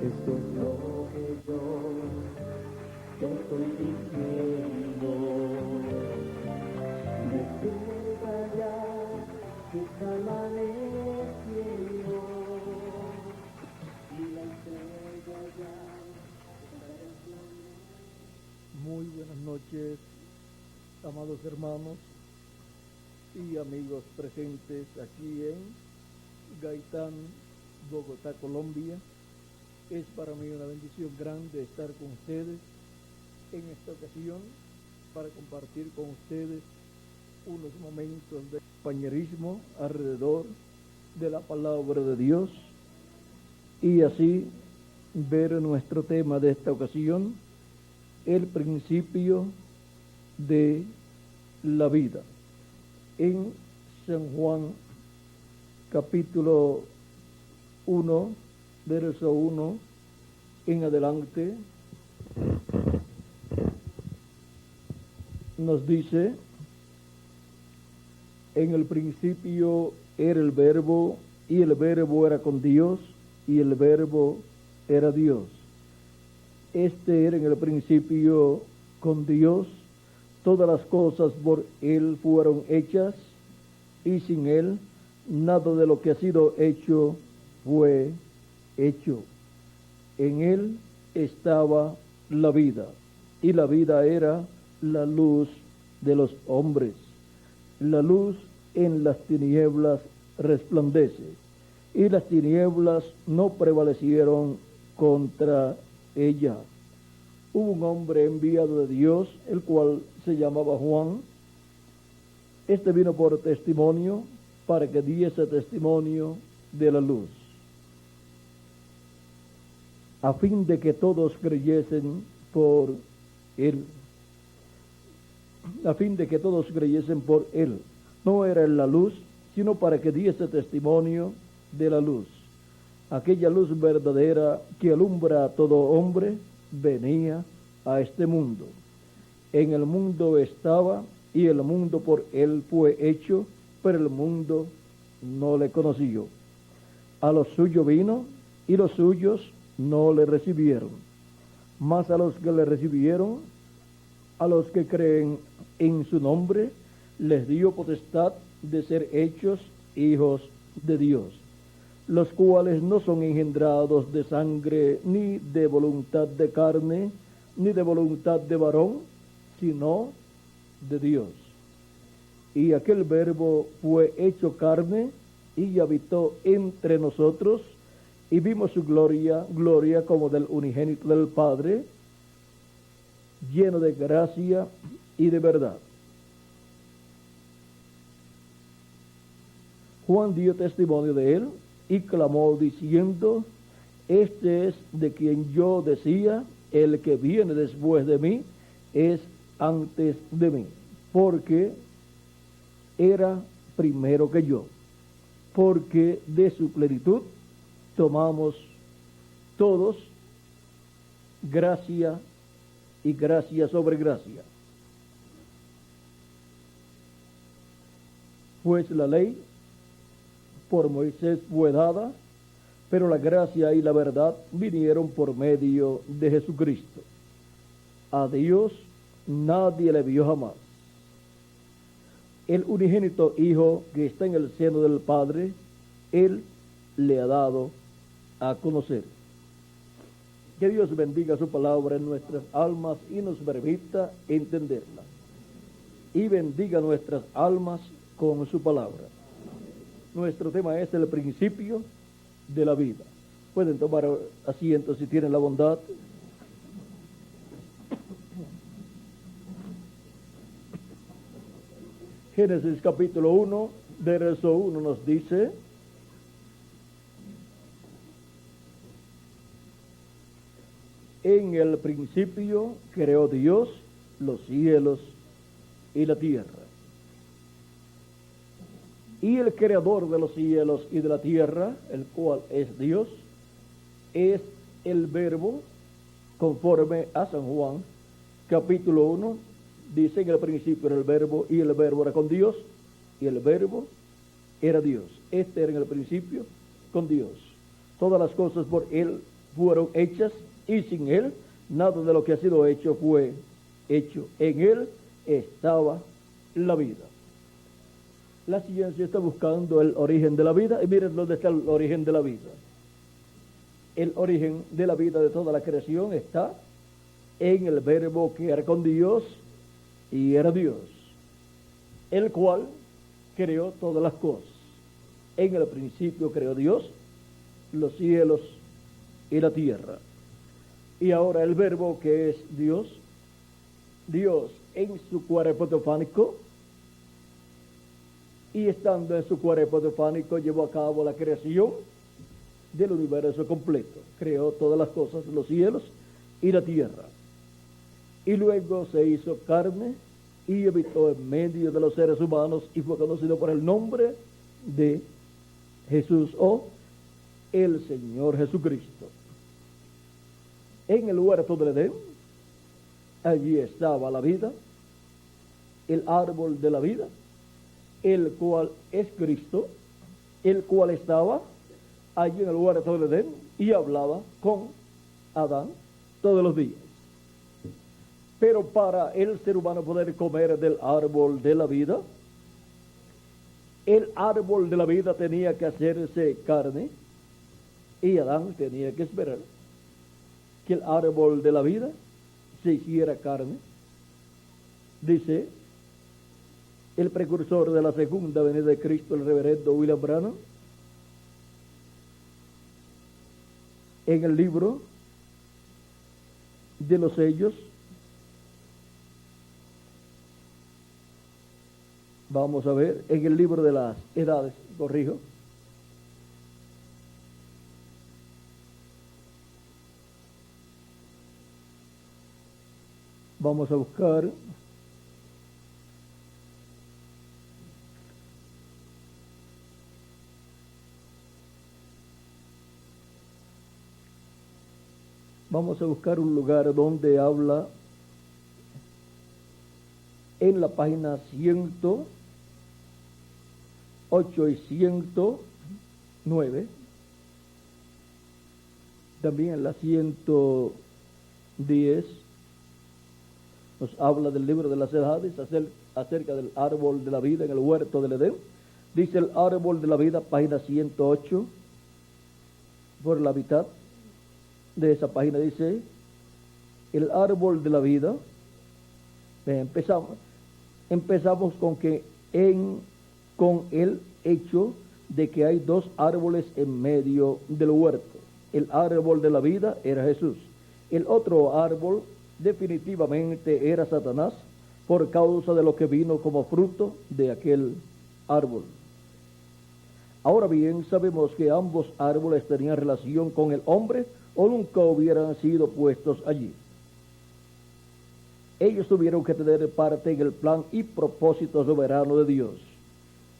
Esto es lo que yo te estoy diciendo. Despierta ya, que está amaneciendo, y la estrella ya está resplandeciendo. Muy buenas noches, amados hermanos y amigos presentes aquí en Gaitán, Bogotá, Colombia. Es para mí una bendición grande estar con ustedes en esta ocasión para compartir con ustedes unos momentos de compañerismo alrededor de la palabra de Dios y así ver nuestro tema de esta ocasión, el principio de la vida. En San Juan capítulo 1, verso 1 en adelante, nos dice: en el principio era el Verbo, y el Verbo era con Dios, y el Verbo era Dios. Este era en el principio con Dios. Todas las cosas por Él fueron hechas, y sin Él nada de lo que ha sido hecho fue hecho. En Él estaba la vida, y la vida era la luz de los hombres. La luz en las tinieblas resplandece, y las tinieblas no prevalecieron contra ella. Hubo un hombre enviado de Dios, el cual se llamaba Juan. Este vino por testimonio, para que diese testimonio de la luz, a fin de que todos creyesen por él. A fin de que todos creyesen por él. No era él la luz, sino para que diese testimonio de la luz. Aquella luz verdadera que alumbra a todo hombre venía a este mundo. En el mundo estaba, y el mundo por él fue hecho, pero el mundo no le conoció. A los suyos vino, y los suyos no le recibieron. Mas a los que le recibieron, a los que creen en su nombre, les dio potestad de ser hechos hijos de Dios, los cuales no son engendrados de sangre, ni de voluntad de carne, ni de voluntad de varón, sino de Dios. Y aquel Verbo fue hecho carne y habitó entre nosotros, y vimos su gloria, gloria como del unigénito del Padre, lleno de gracia y de verdad. Juan dio testimonio de él y clamó diciendo: este es de quien yo decía, el que viene después de mí es antes de mí, porque era primero que yo, porque de su plenitud tomamos todos gracia y gracia sobre gracia. Pues la ley por Moisés fue dada, pero la gracia y la verdad vinieron por medio de Jesucristo. A Dios nadie le vio jamás. El unigénito Hijo que está en el seno del Padre, Él le ha dado a conocer. Que Dios bendiga su palabra en nuestras almas y nos permita entenderla. Y bendiga nuestras almas con su palabra. Nuestro tema es el principio de la vida. Pueden tomar asiento si tienen la bondad. Génesis capítulo 1, verso 1 nos dice: en el principio creó Dios los cielos y la tierra. Y el creador de los cielos y de la tierra, el cual es Dios, es el Verbo, conforme a San Juan, capítulo 1, dice: en el principio era el Verbo, y el Verbo era con Dios, y el Verbo era Dios. Este era en el principio con Dios. Todas las cosas por Él fueron hechas, y sin Él nada de lo que ha sido hecho fue hecho. En Él estaba la vida. La ciencia está buscando el origen de la vida, y miren dónde está el origen de la vida. El origen de la vida de toda la creación está en el verbo que era con Dios y era Dios, el cual creó todas las cosas. En el principio creó Dios los cielos y la tierra. Y ahora el verbo que es Dios, Dios en su cuerpo teofánico, y estando en su cuerpo teofánico llevó a cabo la creación del universo completo. Creó todas las cosas, los cielos y la tierra. Y luego se hizo carne y habitó en medio de los seres humanos y fue conocido por el nombre de Jesús o el Señor Jesucristo. En el huerto del Edén, allí estaba la vida, el árbol de la vida, el cual es Cristo, el cual estaba allí en el huerto del Edén y hablaba con Adán todos los días. Pero para el ser humano poder comer del árbol de la vida, el árbol de la vida tenía que hacerse carne y Adán tenía que esperar que el árbol de la vida se hiciera carne. Dice el precursor de la segunda venida de Cristo, el reverendo William Branham, en el libro de los sellos. Vamos a ver, en el libro de las edades, corrijo. Vamos a buscar un lugar donde habla en la página 108 y 109, también en la 110, nos habla del libro de las edades acerca del árbol de la vida en el huerto del Edén. Dice el árbol de la vida, página 108, por la mitad de esa página dice el árbol de la vida. Empezamos con que con el hecho de que hay dos árboles en medio del huerto. El árbol de la vida era Jesús. El otro árbol definitivamente era Satanás, por causa de lo que vino como fruto de aquel árbol. Ahora bien, sabemos que ambos árboles tenían relación con el hombre o nunca hubieran sido puestos allí. Ellos tuvieron que tener parte en el plan y propósito soberano de Dios,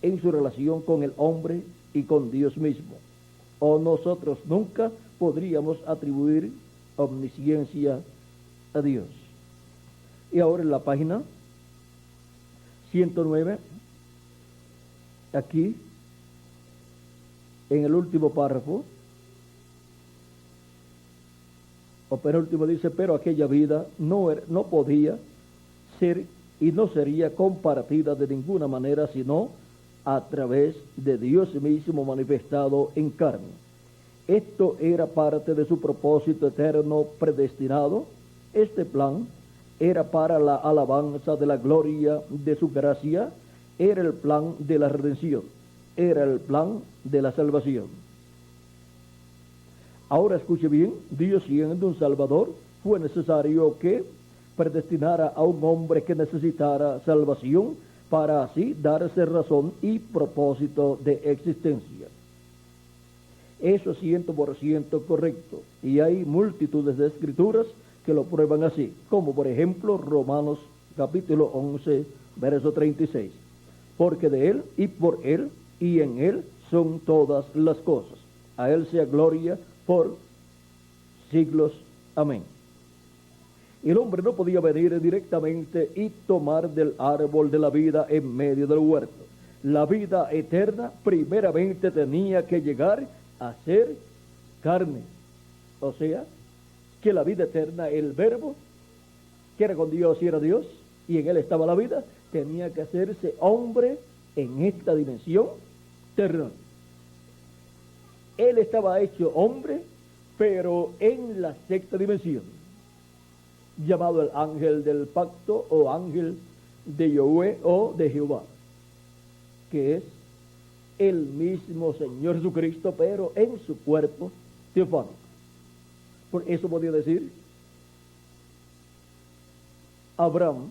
en su relación con el hombre y con Dios mismo. O nosotros nunca podríamos atribuir omnisciencia a Dios. Y ahora en la página 109, aquí, en el último párrafo, o penúltimo, dice, pero aquella vida no podía ser y no sería compartida de ninguna manera, sino a través de Dios mismo manifestado en carne. Esto era parte de su propósito eterno predestinado. Este plan era para la alabanza de la gloria de su gracia, era el plan de la redención, era el plan de la salvación. Ahora escuche bien, Dios siendo un Salvador, fue necesario que predestinara a un hombre que necesitara salvación para así darse razón y propósito de existencia. Eso es 100% correcto, y hay multitudes de escrituras que lo prueban así, como por ejemplo Romanos capítulo 11, verso 36. Porque de Él y por Él y en Él son todas las cosas. A Él sea gloria por siglos. Amén. El hombre no podía venir directamente y tomar del árbol de la vida en medio del huerto. La vida eterna primeramente tenía que llegar a ser carne. o sea, que la vida eterna, el verbo, que era con Dios y era Dios, y en él estaba la vida, tenía que hacerse hombre en esta dimensión terrenal. Él estaba hecho hombre, pero en la sexta dimensión, llamado el ángel del pacto o ángel de Yahweh o de Jehová, que es el mismo Señor Jesucristo, pero en su cuerpo teofánico. Por eso podía decir Abraham,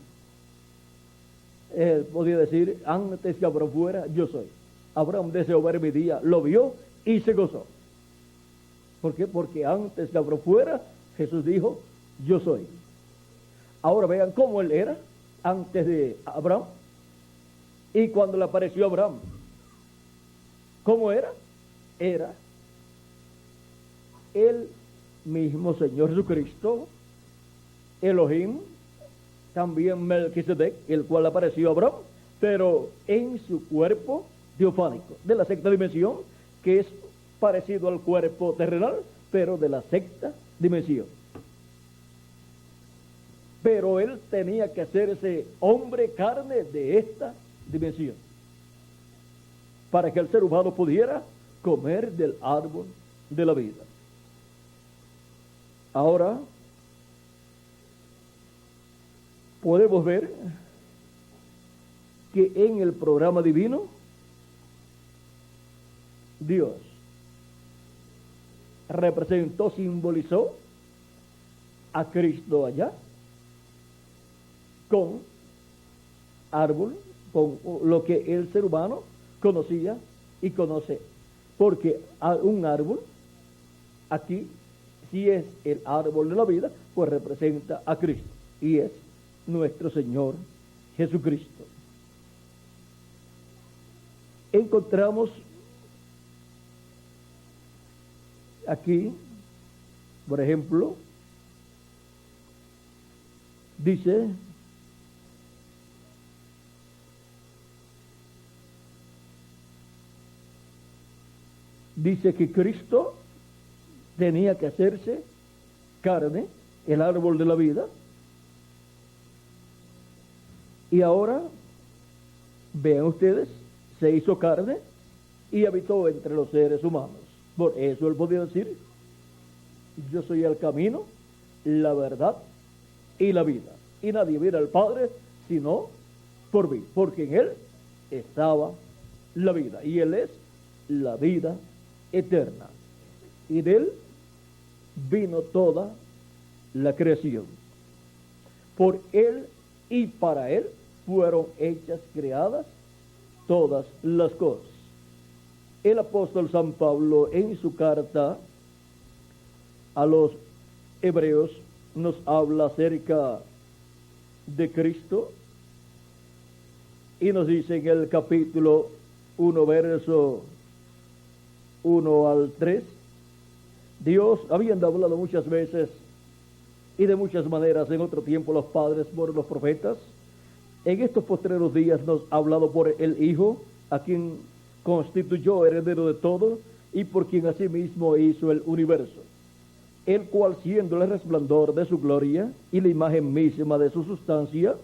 podía decir, antes que Abraham fuera, yo soy. Abraham deseó ver mi día, lo vio y se gozó. ¿Por qué? Porque antes que Abraham fuera, Jesús dijo, yo soy. Ahora vean cómo él era antes de Abraham y cuando le apareció a Abraham. ¿Cómo era? Era el mismo Señor Jesucristo, Elohim, también Melquisedec, el cual apareció a Abraham, pero en su cuerpo teofánico, de la sexta dimensión, que es parecido al cuerpo terrenal, pero de la sexta dimensión. Pero él tenía que hacerse hombre carne de esta dimensión, para que el ser humano pudiera comer del árbol de la vida. Ahora podemos ver que en el programa divino Dios representó, simbolizó a Cristo allá con árbol, con lo que el ser humano conocía y conoce, porque un árbol aquí, si es el árbol de la vida, pues representa a Cristo y es nuestro Señor Jesucristo. Encontramos aquí, por ejemplo, dice que Cristo tenía que hacerse carne, el árbol de la vida, y ahora, vean ustedes, se hizo carne y habitó entre los seres humanos. Por eso él podía decir, yo soy el camino, la verdad y la vida, y nadie viene al Padre sino por mí, porque en él estaba la vida, y él es la vida eterna, y de él vino toda la creación. Por él y para él fueron hechas, creadas todas las cosas. El apóstol San Pablo en su carta a los hebreos nos habla acerca de Cristo y nos dice en el capítulo 1, verso 1 al 3, Dios, habiendo hablado muchas veces y de muchas maneras en otro tiempo los padres por los profetas, en estos postreros días nos ha hablado por el Hijo, a quien constituyó heredero de todo y por quien asimismo hizo el universo, el cual siendo el resplandor de su gloria y la imagen misma de su sustancia,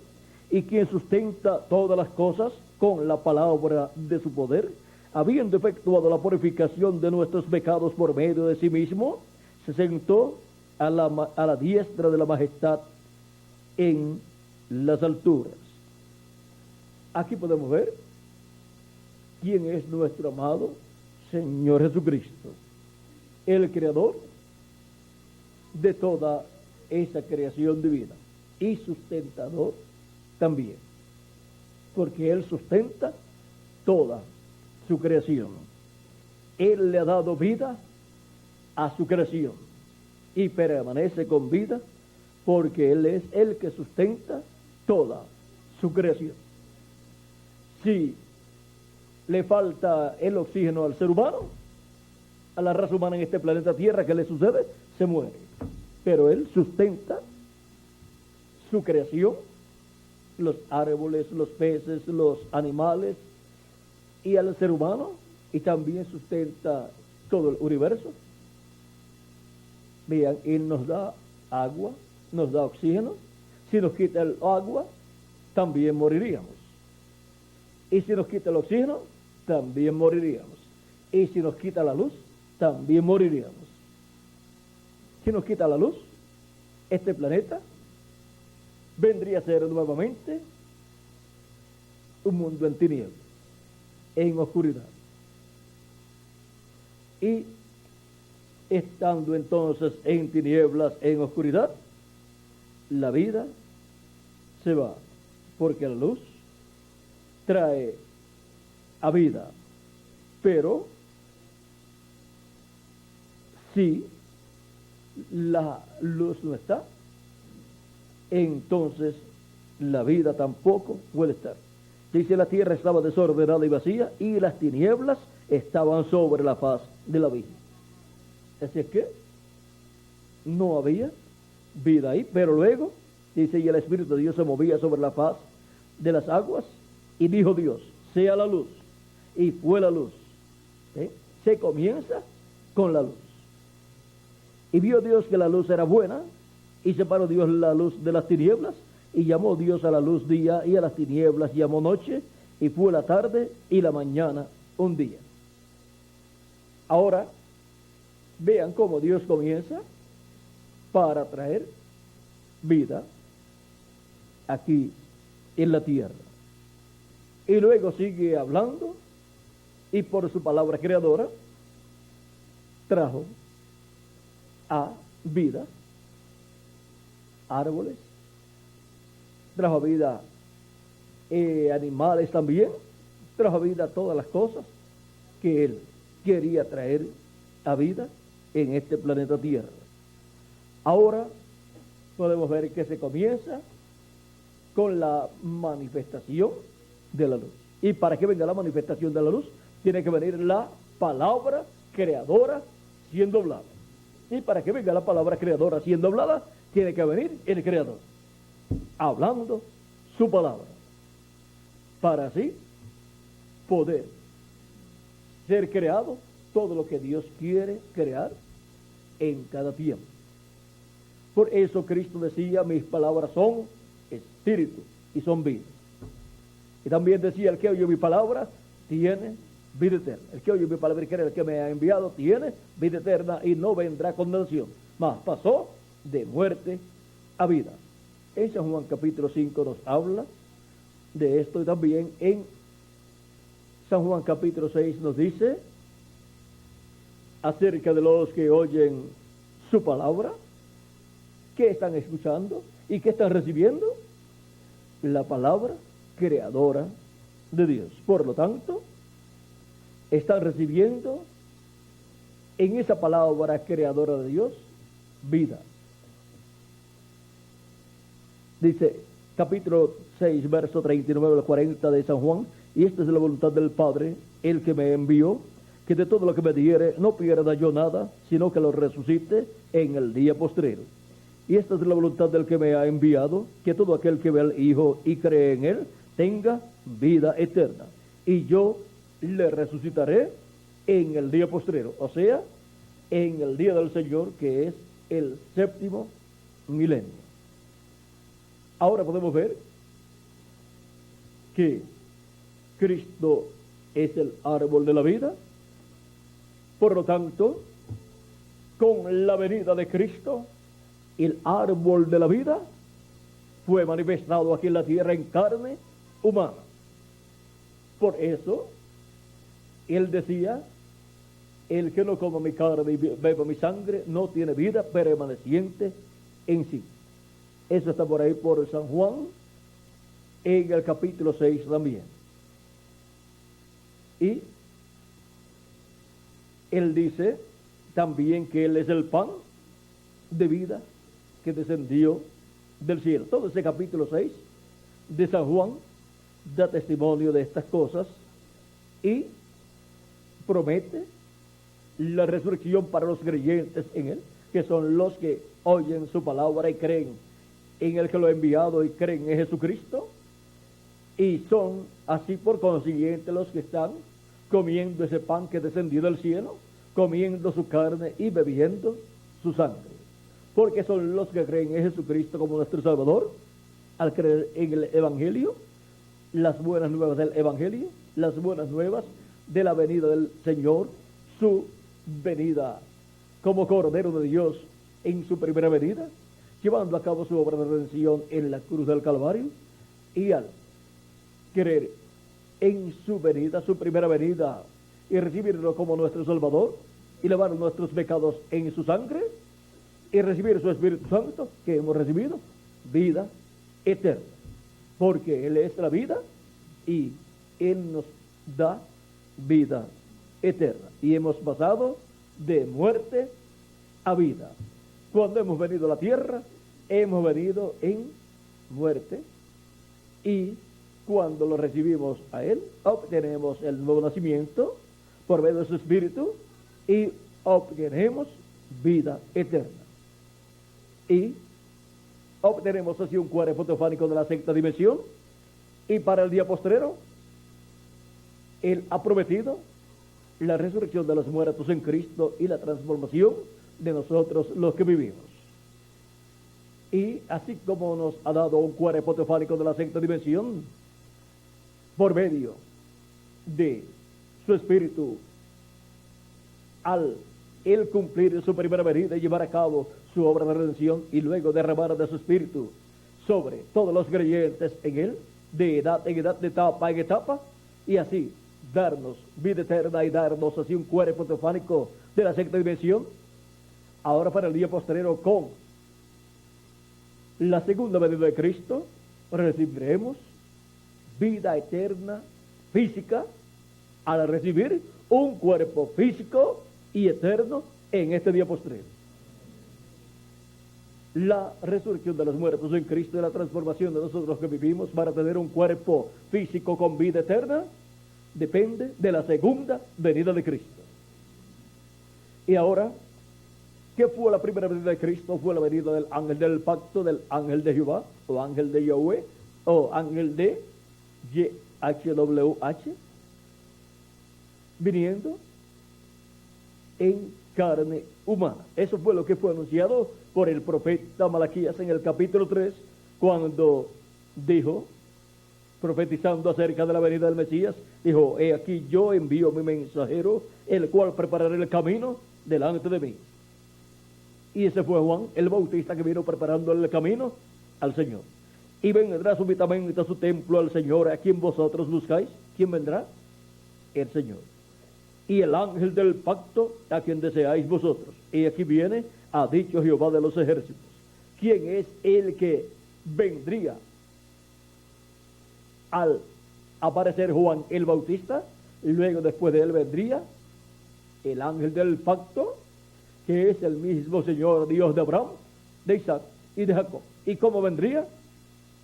y quien sustenta todas las cosas con la palabra de su poder, habiendo efectuado la purificación de nuestros pecados por medio de sí mismo, se sentó a la diestra de la majestad en las alturas. Aquí podemos ver quién es nuestro amado Señor Jesucristo, el creador de toda esa creación divina y sustentador también, porque Él sustenta toda su creación. Él le ha dado vida a su creación y permanece con vida porque Él es el que sustenta toda su creación. Si le falta el oxígeno al ser humano, a la raza humana en este planeta Tierra, ¿qué le sucede? Se muere. Pero Él sustenta su creación, los árboles, los peces, los animales, y al ser humano, y también sustenta todo el universo. Vean, Él nos da agua, nos da oxígeno. Si nos quita el agua, también moriríamos. Y si nos quita el oxígeno, también moriríamos. Y si nos quita la luz, también moriríamos. Si nos quita la luz, este planeta vendría a ser nuevamente un mundo en tinieblas, en oscuridad. Y estando entonces en tinieblas, en oscuridad, la vida se va, porque la luz trae a vida. Pero si la luz no está, entonces la vida tampoco puede estar. Dice: la tierra estaba desordenada y vacía, y las tinieblas estaban sobre la faz del abismo. Así es que no había vida ahí. Pero luego dice: y el Espíritu de Dios se movía sobre la faz de las aguas, y dijo Dios: sea la luz, y fue la luz. Se comienza con la luz. Y vio Dios que la luz era buena, y separó Dios la luz de las tinieblas, y llamó Dios a la luz día, y a las tinieblas llamó noche, y fue la tarde y la mañana un día. Ahora, vean cómo Dios comienza para traer vida aquí en la tierra. Y luego sigue hablando, y por su palabra creadora trajo a vida árboles, trajo a vida animales también, trajo a vida todas las cosas que Él quería traer a vida en este planeta Tierra. Ahora podemos ver que se comienza con la manifestación de la luz. Y para que venga la manifestación de la luz, tiene que venir la palabra creadora siendo hablada. Y para que venga la palabra creadora siendo hablada, tiene que venir el creador hablando su palabra, para así poder ser creado todo lo que Dios quiere crear en cada tiempo. Por eso Cristo decía: mis palabras son espíritu y son vida. Y también decía: el que oye mi palabra tiene vida eterna. El que oye mi palabra y cree el que me ha enviado tiene vida eterna, y no vendrá condenación, mas pasó de muerte a vida. En San Juan capítulo 5 nos habla de esto, y también en San Juan capítulo 6 nos dice acerca de los que oyen su palabra. ¿Qué están escuchando y qué están recibiendo? La palabra creadora de Dios. Por lo tanto, están recibiendo en esa palabra creadora de Dios vida. Dice capítulo 6, verso 39 al 40 de San Juan: y esta es la voluntad del Padre, el que me envió, que de todo lo que me diere no pierda yo nada, sino que lo resucite en el día postrero. Y esta es la voluntad del que me ha enviado, que todo aquel que ve al Hijo y cree en Él tenga vida eterna, y yo le resucitaré en el día postrero, o sea, en el día del Señor, que es el séptimo milenio. Ahora podemos ver que Cristo es el árbol de la vida. Por lo tanto, con la venida de Cristo, el árbol de la vida fue manifestado aquí en la tierra en carne humana. Por eso, Él decía: el que no coma mi carne y beba mi sangre no tiene vida permaneciente en sí. Eso está por ahí por San Juan, en el capítulo 6 también. Y Él dice también que Él es el pan de vida que descendió del cielo. Todo ese capítulo 6 de San Juan da testimonio de estas cosas y promete la resurrección para los creyentes en Él, que son los que oyen su palabra y creen en el que lo ha enviado y creen en Jesucristo, y son así por consiguiente los que están comiendo ese pan que descendió del cielo, comiendo su carne y bebiendo su sangre. porque son los que creen en Jesucristo como nuestro Salvador, al creer en el Evangelio, las buenas nuevas del Evangelio, las buenas nuevas de la venida del Señor, su venida como Cordero de Dios en su primera venida, llevando a cabo su obra de redención en la cruz del Calvario, y al creer en su venida, su primera venida, y recibirlo como nuestro Salvador, y lavar nuestros pecados en su sangre, y recibir su Espíritu Santo, que hemos recibido, vida eterna, porque Él es la vida, y Él nos da vida eterna, y hemos pasado de muerte a vida. Cuando hemos venido a la tierra, hemos venido en muerte, y cuando lo recibimos a Él, obtenemos el nuevo nacimiento por medio de su Espíritu, y obtenemos vida eterna. Y obtenemos así un cuerpo teofánico de la sexta dimensión, y para el día postrero, Él ha prometido la resurrección de los muertos en Cristo y la transformación de nosotros los que vivimos. Y así como nos ha dado un cuerpo teofánico de la sexta dimensión, por medio de su Espíritu, al Él cumplir su primera venida y llevar a cabo su obra de redención, y luego derramar de su Espíritu sobre todos los creyentes en Él, de edad en edad, de etapa en etapa, y así darnos vida eterna y darnos así un cuerpo teofánico de la sexta dimensión. Ahora para el día postrero, con la segunda venida de Cristo, recibiremos vida eterna física al recibir un cuerpo físico y eterno en este día postrero. La resurrección de los muertos en Cristo y la transformación de nosotros que vivimos para tener un cuerpo físico con vida eterna depende de la segunda venida de Cristo. Y ahora, ¿qué fue la primera venida de Cristo? Fue la venida del ángel del pacto, del ángel de Jehová, o ángel de Yahweh, o ángel de YHWH, viniendo en carne humana. Eso fue lo que fue anunciado por el profeta Malaquías en el capítulo 3, cuando dijo, profetizando acerca de la venida del Mesías, dijo: he aquí yo envío mi mensajero, el cual preparará el camino delante de mí. Y ese fue Juan el Bautista, que vino preparando el camino al Señor. Y vendrá súbitamente a su templo al Señor, a quien vosotros buscáis. ¿Quién vendrá? El Señor. Y el ángel del pacto, a quien deseáis vosotros. Y aquí viene, ha dicho Jehová de los ejércitos. ¿Quién es el que vendría al aparecer Juan el Bautista? Y luego después de él vendría el ángel del pacto, que es el mismo Señor Dios de Abraham, de Isaac y de Jacob. ¿Y cómo vendría?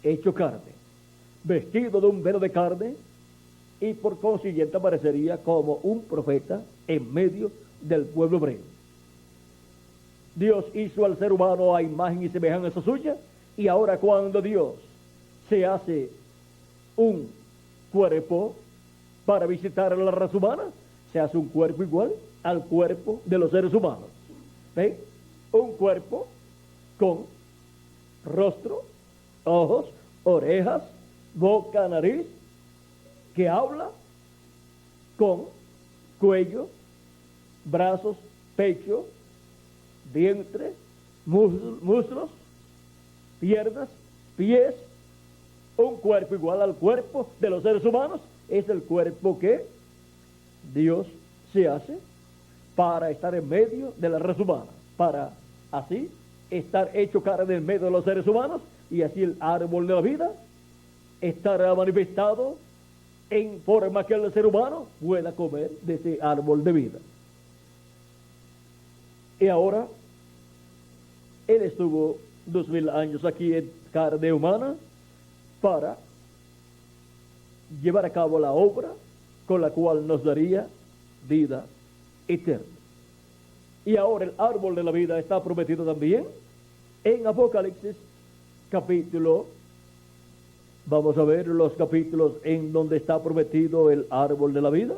Hecho carne, vestido de un velo de carne, y por consiguiente aparecería como un profeta en medio del pueblo hebreo. Dios hizo al ser humano a imagen y semejanza suya, y ahora cuando Dios se hace un cuerpo para visitar a la raza humana, se hace un cuerpo igual al cuerpo de los seres humanos. ¿Ven? Un cuerpo con rostro, ojos, orejas, boca, nariz, que habla, con cuello, brazos, pecho, vientre, muslos, piernas, pies. Un cuerpo igual al cuerpo de los seres humanos. Es el cuerpo que Dios se hace para estar en medio de la raza humana, para así estar hecho carne en medio de los seres humanos, y así el árbol de la vida estará manifestado en forma que el ser humano pueda comer de ese árbol de vida. Y ahora, Él estuvo 2000 años aquí en carne humana para llevar a cabo la obra con la cual nos daría vida eterna. Y ahora el árbol de la vida está prometido también en Apocalipsis capítulo, vamos a ver los capítulos en donde está prometido el árbol de la vida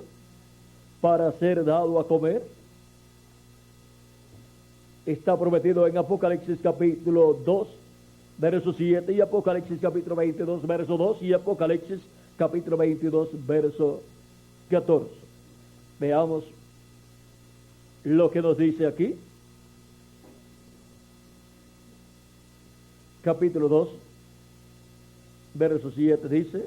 para ser dado a comer. está prometido en Apocalipsis capítulo 2, verso 7, y Apocalipsis capítulo 22, verso 2, y Apocalipsis capítulo 22, verso 14. Veamos lo que nos dice aquí. Capítulo 2, verso 7 dice: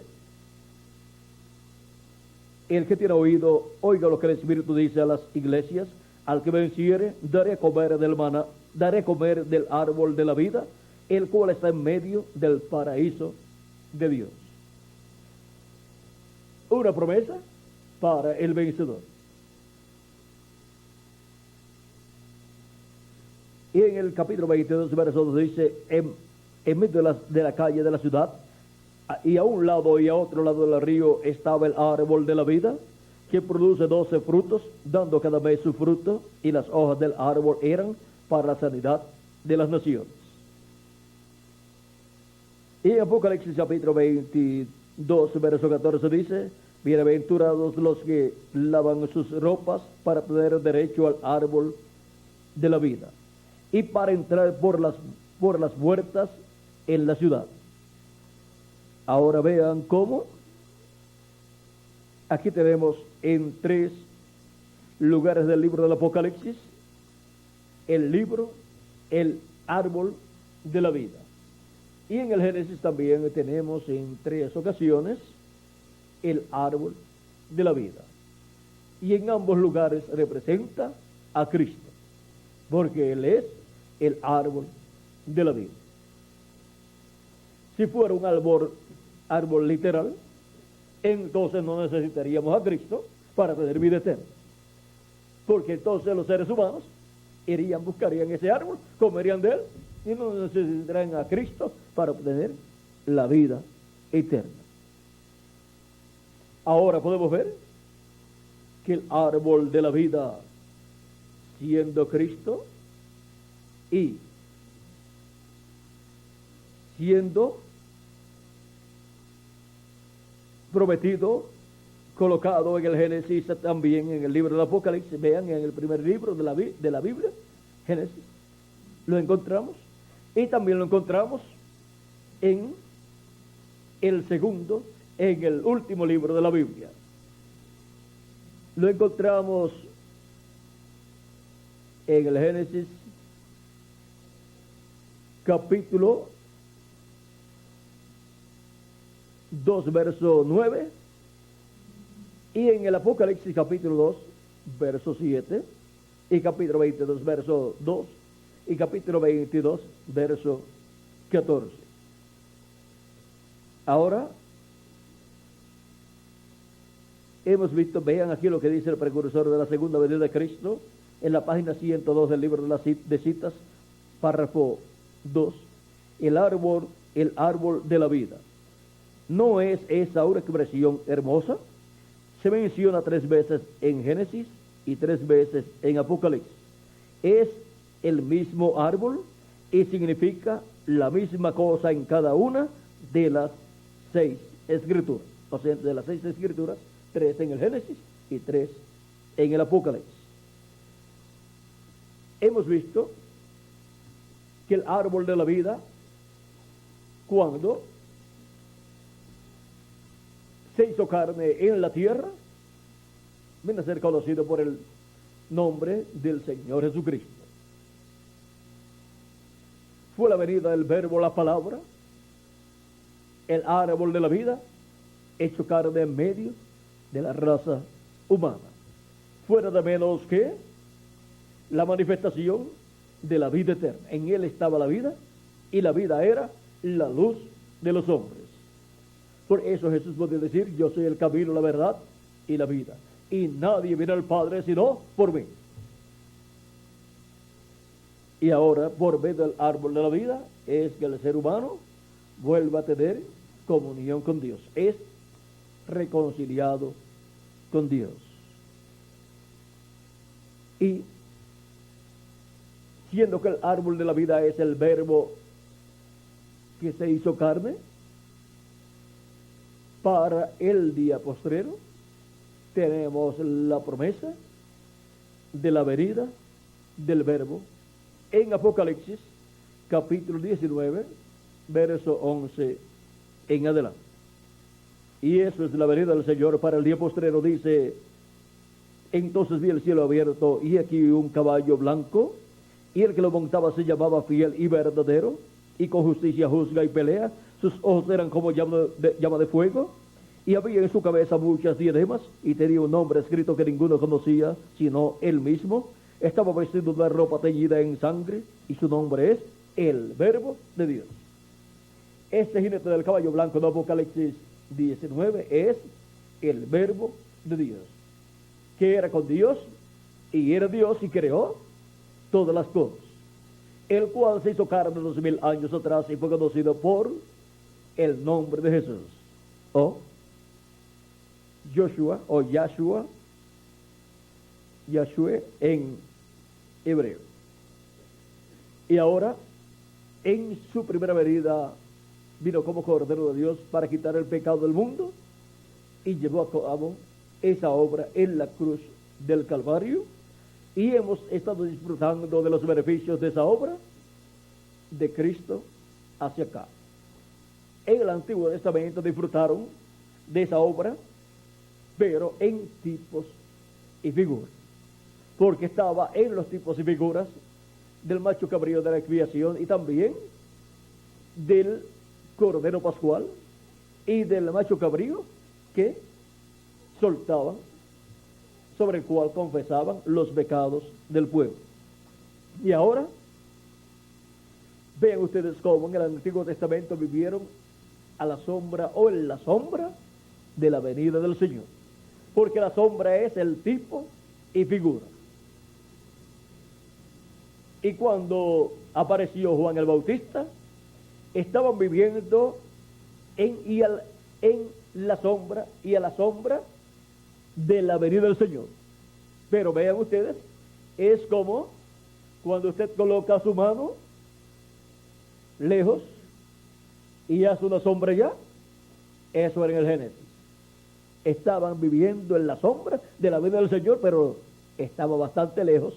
el que tiene oído, oiga lo que el Espíritu dice a las iglesias. Al que venciere, daré a comer del maná, daré a comer del árbol de la vida, el cual está en medio del paraíso de Dios. Una promesa para el vencedor. Y en el capítulo 22, verso 2 dice: en medio de la calle de la ciudad, y a un lado y a otro lado del río, estaba el árbol de la vida, que produce 12 frutos, dando cada mes su fruto, y las hojas del árbol eran para la sanidad de las naciones. Y en Apocalipsis capítulo 22, verso 14 dice: bienaventurados los que lavan sus ropas para tener derecho al árbol de la vida, y para entrar por las puertas en la ciudad. Ahora vean cómo aquí tenemos en 3 lugares del libro del Apocalipsis el árbol de la vida. Y en el Génesis también tenemos en 3 ocasiones el árbol de la vida. Y en ambos lugares representa a Cristo, porque Él es el árbol de la vida. Si fuera un árbol literal, entonces no necesitaríamos a Cristo para tener vida eterna. Porque entonces los seres humanos buscarían ese árbol, comerían de él, y no necesitarían a Cristo para obtener la vida eterna. Ahora podemos ver que el árbol de la vida, siendo Cristo y siendo prometido, colocado en el Génesis, también en el libro del Apocalipsis, vean, en el primer libro de la Biblia, Génesis, lo encontramos, y también lo encontramos en el segundo, en el último libro de la Biblia. Lo encontramos en el Génesis capítulo 2, verso 9, y en el Apocalipsis capítulo 2, verso 7, y capítulo 22, verso 2, y capítulo 22, verso 14. Ahora hemos visto, vean aquí lo que dice el precursor de la segunda venida de Cristo, en la página 102 del libro de citas, párrafo 2, el árbol de la vida. ¿No es esa una expresión hermosa? Se menciona 3 veces en Génesis y 3 veces en Apocalipsis. Es el mismo árbol y significa la misma cosa en cada una de las 6 escrituras. O sea, de las 6 escrituras, 3 en el Génesis y 3 en el Apocalipsis. Hemos visto que el árbol de la vida, cuando se hizo carne en la tierra, viene a ser conocido por el nombre del Señor Jesucristo. Fue la venida del verbo, la palabra, el árbol de la vida, hecho carne en medio de la raza humana. Fuera de menos que la manifestación de la vida eterna. En él estaba la vida, y la vida era la luz de los hombres. Por eso Jesús podía decir: yo soy el camino, la verdad y la vida, y nadie viene al Padre sino por mí. Y ahora, por medio del árbol de la vida, es que el ser humano vuelva a tener comunión con Dios, es reconciliado con Dios. Y siendo que el árbol de la vida es el verbo que se hizo carne, para el día postrero tenemos la promesa de la venida del verbo en Apocalipsis, capítulo 19, verso 11 en adelante. Y eso es la venida del Señor para el día postrero. Dice: entonces vi el cielo abierto, y aquí un caballo blanco, y el que lo montaba se llamaba Fiel y Verdadero, y con justicia juzga y pelea. Sus ojos eran como llama de fuego, y había en su cabeza muchas diademas, y tenía un nombre escrito que ninguno conocía, sino él mismo. Estaba vestido de ropa teñida en sangre, y su nombre es el Verbo de Dios. Este jinete del caballo blanco de Apocalipsis 19 es el Verbo de Dios, que era con Dios, y era Dios, y creó todas las cosas, el cual se hizo carne 2000 años atrás, y fue conocido por el nombre de Jesús, o Joshua, o Yahshua en hebreo. Y ahora, en su primera venida, vino como Cordero de Dios para quitar el pecado del mundo, y llevó a cabo esa obra en la cruz del Calvario, y hemos estado disfrutando de los beneficios de esa obra de Cristo hacia acá. En el Antiguo Testamento disfrutaron de esa obra, pero en tipos y figuras, porque estaba en los tipos y figuras del macho cabrío de la expiación, y también del Cordero Pascual y del macho cabrío que soltaban, sobre el cual confesaban los pecados del pueblo. Y ahora, vean ustedes cómo en el Antiguo Testamento vivieron a la sombra, o en la sombra de la venida del Señor, porque la sombra es el tipo y figura. Y cuando apareció Juan el Bautista, estaban viviendo en la sombra y a la sombra de la venida del Señor. Pero vean ustedes, es como cuando usted coloca su mano lejos y hace una sombra ya. Eso era en el Génesis. Estaban viviendo en la sombra de la venida del Señor, pero estaba bastante lejos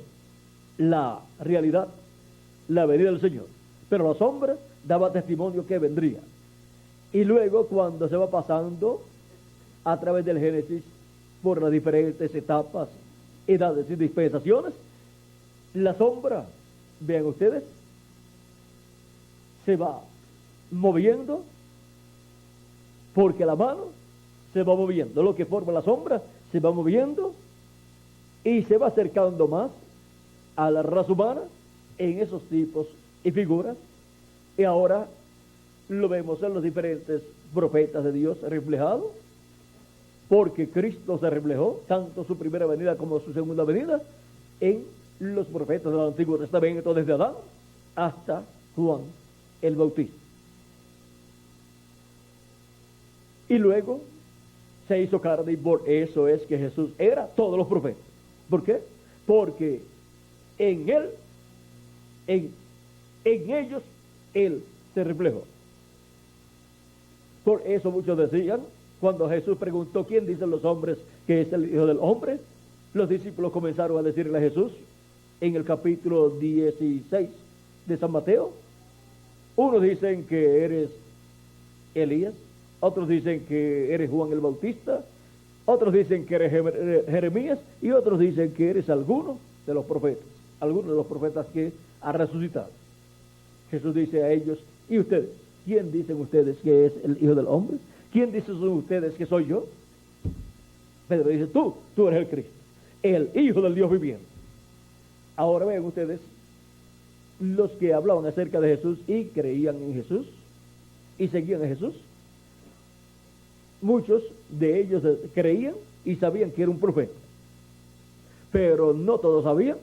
la realidad, la venida del Señor. Pero la sombra daba testimonio que vendría. Y luego, cuando se va pasando a través del Génesis por las diferentes etapas, edades y dispensaciones, la sombra, vean ustedes, se va moviendo, porque la mano se va moviendo, lo que forma la sombra se va moviendo y se va acercando más a la raza humana en esos tipos y figuras. Y ahora lo vemos en los diferentes profetas de Dios reflejados, porque Cristo se reflejó, tanto su primera venida como su segunda venida, en los profetas del Antiguo Testamento, desde Adán hasta Juan el Bautista. Y luego se hizo carne, y por eso es que Jesús era todos los profetas. ¿Por qué? Porque en él, en ellos, él se reflejó. Por eso muchos decían, cuando Jesús preguntó: ¿quién dicen los hombres que es el Hijo del Hombre?, los discípulos comenzaron a decirle a Jesús, en el capítulo 16 de San Mateo, unos dicen que eres Elías, otros dicen que eres Juan el Bautista, otros dicen que eres Jeremías, y otros dicen que eres alguno de los profetas que ha resucitado. Jesús dice a ellos: ¿y ustedes? ¿Quién dicen ustedes que es el Hijo del Hombre? ¿Quién dicen ustedes que soy yo? Pedro dice: tú eres el Cristo, el Hijo del Dios viviente. Ahora vean ustedes, los que hablaban acerca de Jesús y creían en Jesús y seguían a Jesús, muchos de ellos creían y sabían que era un profeta, pero no todos sabían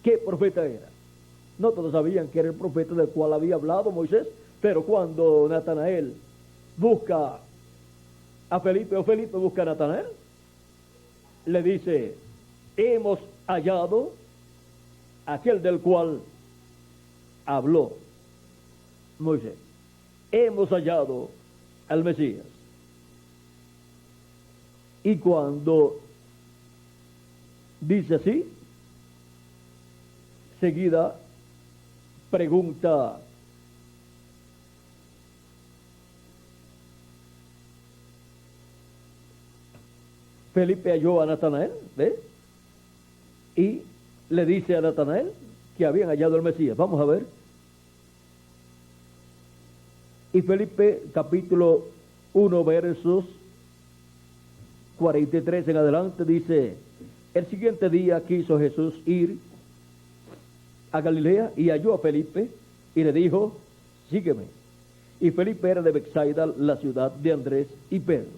qué profeta era. No todos sabían que era el profeta del cual había hablado Moisés. Pero cuando Natanael busca a Felipe, o Felipe busca a Natanael, le dice: hemos hallado aquel del cual habló Moisés, hemos hallado al Mesías. Y cuando dice así, seguida pregunta: Felipe halló a Natanael, ¿ve? Y le dice a Natanael que habían hallado al Mesías. Vamos a ver. Y Felipe, capítulo 1, versos 43 en adelante, dice: el siguiente día quiso Jesús ir a Galilea y halló a Felipe y le dijo: sígueme. Y Felipe era de Betsaida, la ciudad de Andrés y Pedro.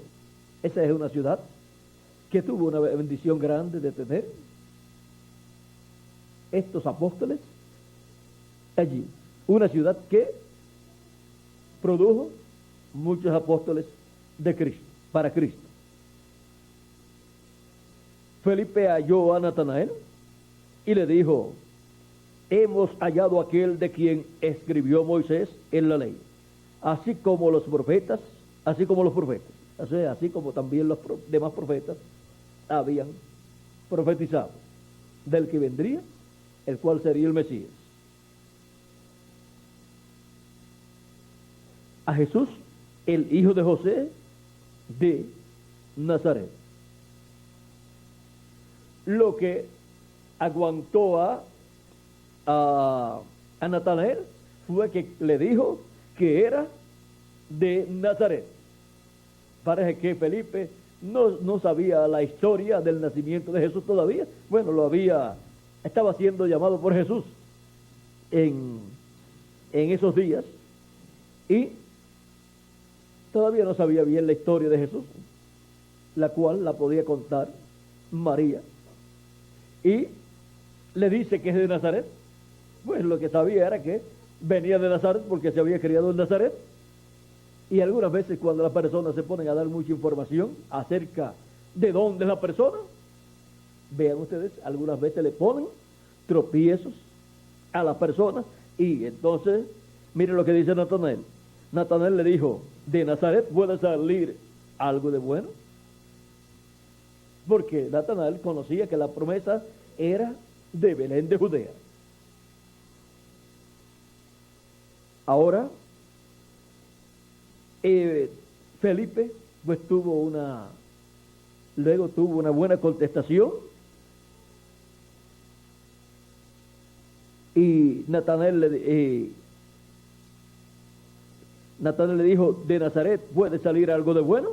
Esa es una ciudad que tuvo una bendición grande de tener estos apóstoles allí. Una ciudad que produjo muchos apóstoles de Cristo, para Cristo. Felipe halló a Natanael y le dijo: hemos hallado aquel de quien escribió Moisés en la ley, así como los profetas, o sea, así como también los demás profetas habían profetizado, del que vendría, el cual sería el Mesías. A Jesús, el hijo de José de Nazaret. Lo que aguantó a Natanael fue que le dijo que era de Nazaret. Parece que Felipe no sabía la historia del nacimiento de Jesús todavía. Bueno, estaba siendo llamado por Jesús en esos días, y todavía no sabía bien la historia de Jesús, la cual la podía contar María. Y le dice que es de Nazaret. Pues lo que sabía era que venía de Nazaret porque se había criado en Nazaret. Y algunas veces cuando las personas se ponen a dar mucha información acerca de dónde es la persona, vean ustedes, algunas veces le ponen tropiezos a la persona. Y entonces, miren lo que dice Natanael. Natanael le dijo: ¿de Nazaret puede salir algo de bueno? Porque Natanael conocía que la promesa era de Belén de Judea. Ahora, Felipe pues tuvo una buena contestación, y Natanael le dijo: ¿de Nazaret puede salir algo de bueno?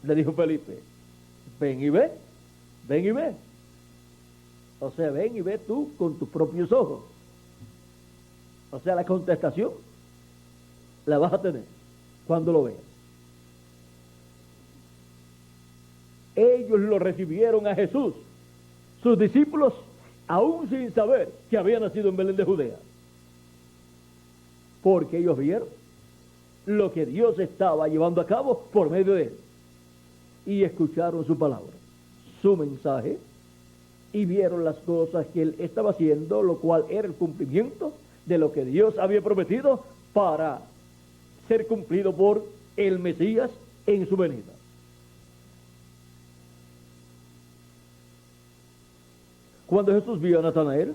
Le dijo Felipe: ven y ve, ven y ve. O sea, ven y ve tú con tus propios ojos. O sea, la contestación la vas a tener cuando lo veas. Ellos lo recibieron a Jesús, sus discípulos, aún sin saber que había nacido en Belén de Judea, porque ellos vieron lo que Dios estaba llevando a cabo por medio de él, y escucharon su palabra, su mensaje, y vieron las cosas que él estaba haciendo, lo cual era el cumplimiento de lo que Dios había prometido para ser cumplido por el Mesías en su venida. Cuando Jesús vio a Natanael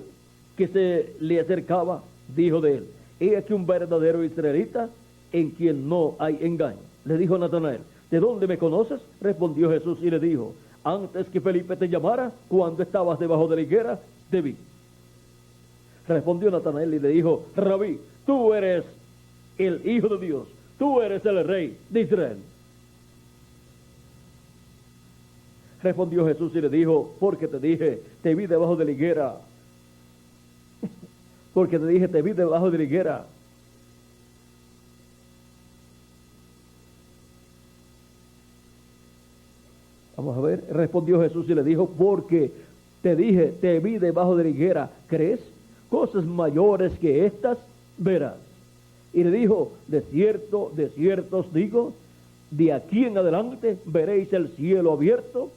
que se le acercaba, dijo de él: he aquí un verdadero israelita en quien no hay engaño. Le dijo Natanael: ¿de dónde me conoces? Respondió Jesús y le dijo: antes que Felipe te llamara, cuando estabas debajo de la higuera, te vi. Respondió Natanael y le dijo: Rabí, tú eres el Hijo de Dios, tú eres el Rey de Israel. Respondió Jesús y le dijo: porque te dije, te vi debajo de la higuera. Porque te dije, te vi debajo de la higuera. Vamos a ver. Respondió Jesús y le dijo: porque te dije, te vi debajo de la higuera, ¿crees? Cosas mayores que estas verás. Y le dijo: de cierto os digo, de aquí en adelante veréis el cielo abierto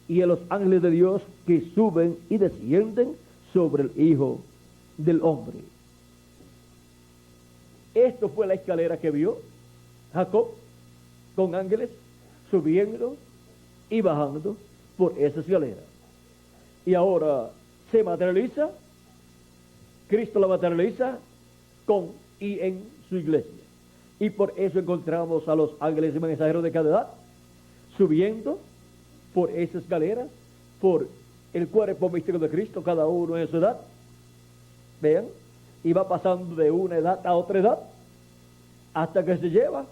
y a los ángeles de Dios que suben y descienden sobre el Hijo del Hombre. Esto fue la escalera que vio Jacob, con ángeles subiendo y bajando por esa escalera. Y ahora se materializa, Cristo la materializa con y en su iglesia. Y por eso encontramos a los ángeles y mensajeros de cada edad subiendo por esa escalera, por el cuerpo místico de Cristo, cada uno en su edad. Vean, y va pasando de una edad a otra edad, hasta que se llega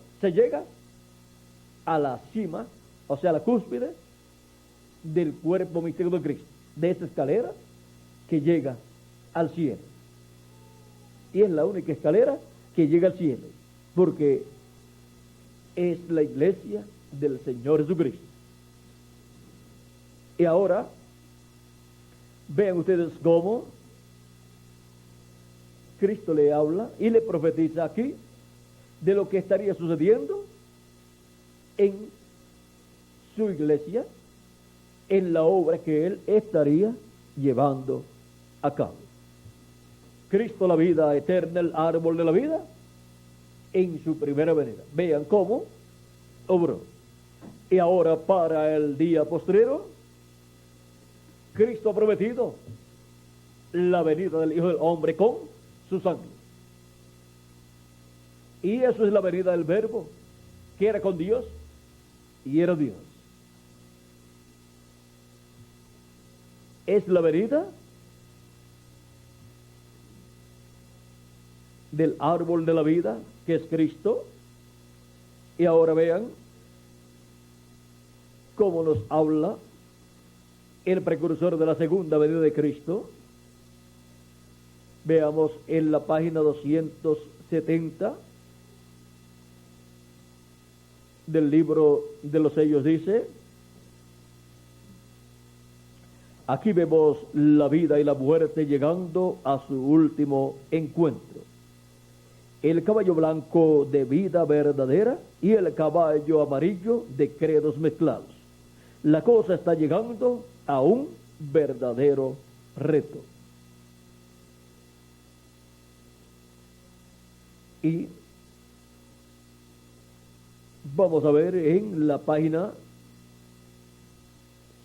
a la cima, o sea, a la cúspide del cuerpo místico de Cristo, de esa escalera que llega al cielo. Y es la única escalera que llega al cielo, porque es la iglesia del Señor Jesucristo. Y ahora, vean ustedes cómo Cristo le habla y le profetiza aquí de lo que estaría sucediendo en su iglesia, en la obra que Él estaría llevando a cabo. Cristo, la vida eterna, el árbol de la vida, en su primera venida. Vean cómo obró. Y ahora, para el día postrero, Cristo ha prometido la venida del Hijo del Hombre con sus ángeles. Y eso es la venida del Verbo, que era con Dios y era Dios. Es la venida del árbol de la vida, que es Cristo. Y ahora vean cómo nos habla el precursor de la segunda venida de Cristo. Veamos en la página 270 del libro de los sellos, dice: aquí vemos la vida y la muerte llegando a su último encuentro. El caballo blanco de vida verdadera y el caballo amarillo de credos mezclados. La cosa está llegando a un verdadero reto. Y vamos a ver en la página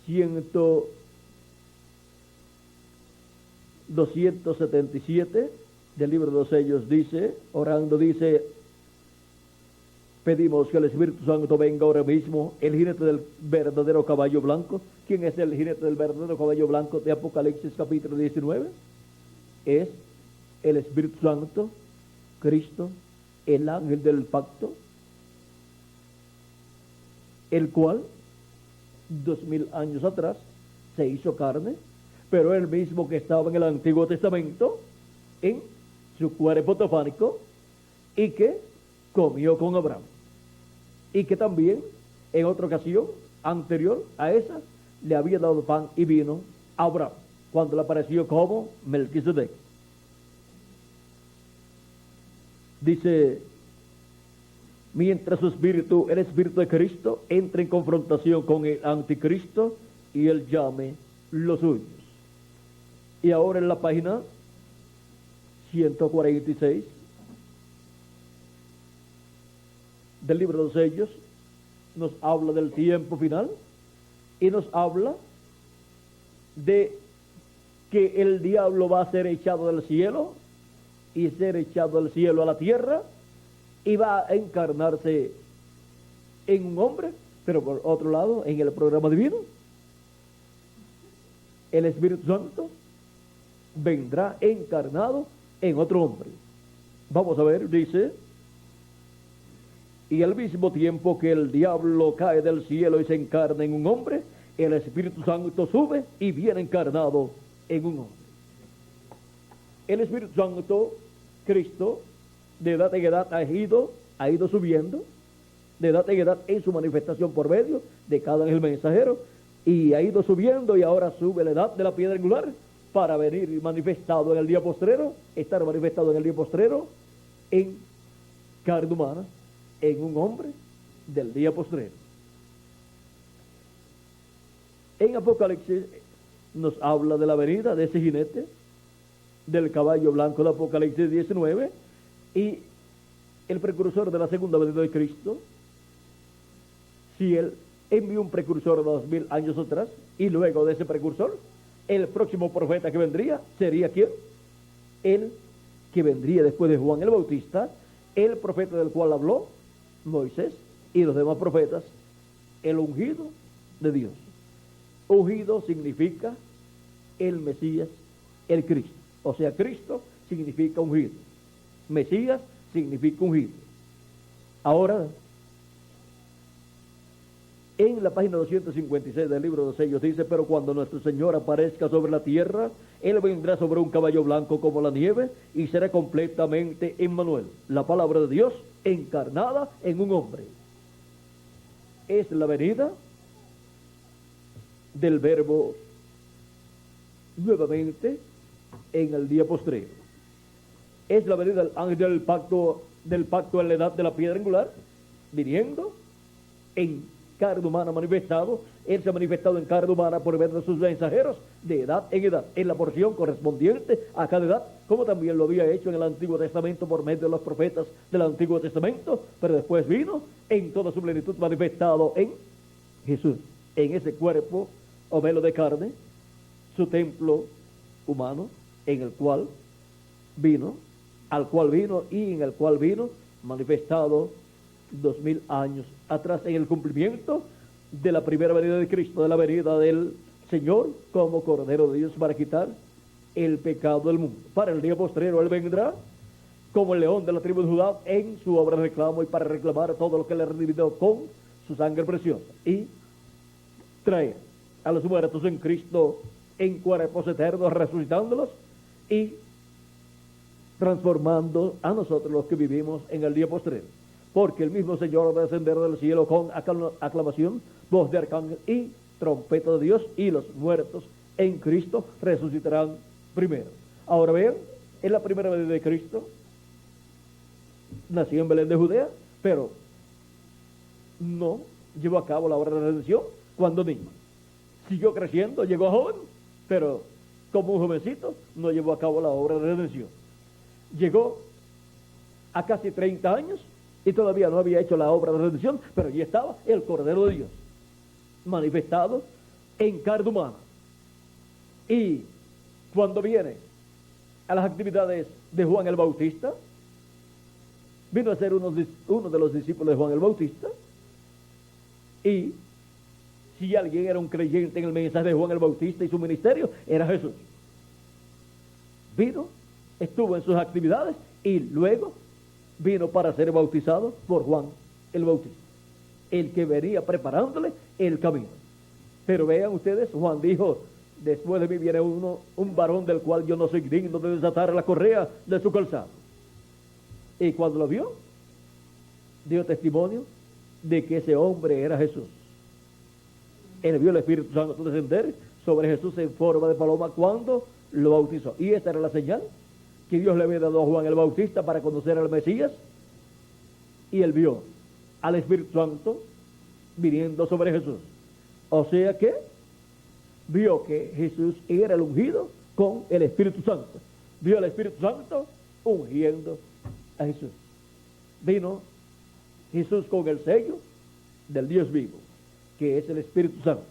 277 del libro de los sellos, dice, orando, dice: pedimos que el Espíritu Santo venga ahora mismo, el jinete del verdadero caballo blanco. ¿Quién es el jinete del verdadero caballo blanco de Apocalipsis capítulo 19? Es el Espíritu Santo, Cristo, el ángel del pacto, el cual 2000 años atrás se hizo carne, pero el mismo que estaba en el Antiguo Testamento en su cuerpo teofánico, y que comió con Abraham, y que también en otra ocasión anterior a esa le había dado pan y vino a Abraham cuando le apareció como Melquisedec. Dice: mientras su espíritu, el espíritu de Cristo, entre en confrontación con el anticristo y él llame los suyos. Y ahora en la página 146 del libro de los sellos nos habla del tiempo final y nos habla de que el diablo va a ser echado del cielo y ser echado del cielo a la tierra, y va a encarnarse en un hombre, pero por otro lado, en el programa divino, el Espíritu Santo vendrá encarnado en otro hombre. Vamos a ver, dice: y al mismo tiempo que el diablo cae del cielo y se encarna en un hombre, el Espíritu Santo sube y viene encarnado en un hombre. El Espíritu Santo, Cristo, de edad en edad ha ido subiendo, de edad en edad en su manifestación por medio de cada ángel mensajero, y ha ido subiendo, y ahora sube la edad de la piedra angular para venir manifestado en el día postrero, estar manifestado en el día postrero en carne humana, en un hombre del día postrero. En Apocalipsis nos habla de la venida de ese jinete del caballo blanco de Apocalipsis 19, y el precursor de la segunda venida de Cristo. Si él envió un precursor de 2000 años atrás, y luego de ese precursor, el próximo profeta que vendría sería ¿quién? El que vendría después de Juan el Bautista, el profeta del cual habló Moisés y los demás profetas, el ungido de Dios. Ungido significa el Mesías, el Cristo. O sea, Cristo significa ungido. Mesías significa ungido. Ahora, en la página 256 del libro de los sellos dice: pero cuando nuestro Señor aparezca sobre la tierra, Él vendrá sobre un caballo blanco como la nieve y será completamente Emmanuel, la palabra de Dios encarnada en un hombre. Es la venida del Verbo nuevamente en el día postrero. Es la venida del ángel del pacto en la edad de la piedra angular, viniendo en carne humana manifestado. Él se ha manifestado en carne humana por medio de sus mensajeros de edad en edad, en la porción correspondiente a cada edad, como también lo había hecho en el Antiguo Testamento por medio de los profetas del Antiguo Testamento, pero después vino en toda su plenitud manifestado en Jesús, en ese cuerpo o velo de carne, su templo humano, en el cual vino, al cual vino y en el cual vino manifestado 2000 años atrás, en el cumplimiento de la primera venida de Cristo, de la venida del Señor como Cordero de Dios para quitar el pecado del mundo. Para el día postrero Él vendrá como el león de la tribu de Judá en su obra de reclamo y para reclamar todo lo que le redimió con su sangre preciosa y traer a los muertos en Cristo en cuerpos eternos, resucitándolos y transformando a nosotros los que vivimos en el día postrero. Porque el mismo Señor va a descender del cielo con aclamación, voz de arcángel y trompeta de Dios, y los muertos en Cristo resucitarán primero. Ahora vean, es la primera venida de Cristo, nació en Belén de Judea, pero no llevó a cabo la obra de la redención cuando niño. Siguió creciendo, llegó a joven, pero como un jovencito no llevó a cabo la obra de redención. Llegó a casi 30 años y todavía no había hecho la obra de redención, pero allí estaba el Cordero de Dios, manifestado en carne humana. Y cuando viene a las actividades de Juan el Bautista, vino a ser uno de los discípulos de Juan el Bautista, y si alguien era un creyente en el mensaje de Juan el Bautista y su ministerio, era Jesús. Vino, estuvo en sus actividades y luego vino para ser bautizado por Juan el Bautista, el que venía preparándole el camino. Pero vean ustedes, Juan dijo: después de mí viene un varón del cual yo no soy digno de desatar la correa de su calzado. Y cuando lo vio, dio testimonio de que ese hombre era Jesús. Él vio el Espíritu Santo descender sobre Jesús en forma de paloma cuando lo bautizó. Y esta era la señal que Dios le había dado a Juan el Bautista para conocer al Mesías. Y él vio al Espíritu Santo viniendo sobre Jesús. O sea que vio que Jesús era el ungido con el Espíritu Santo. Vio al Espíritu Santo ungiendo a Jesús. Vino Jesús con el sello del Dios vivo, que es el Espíritu Santo.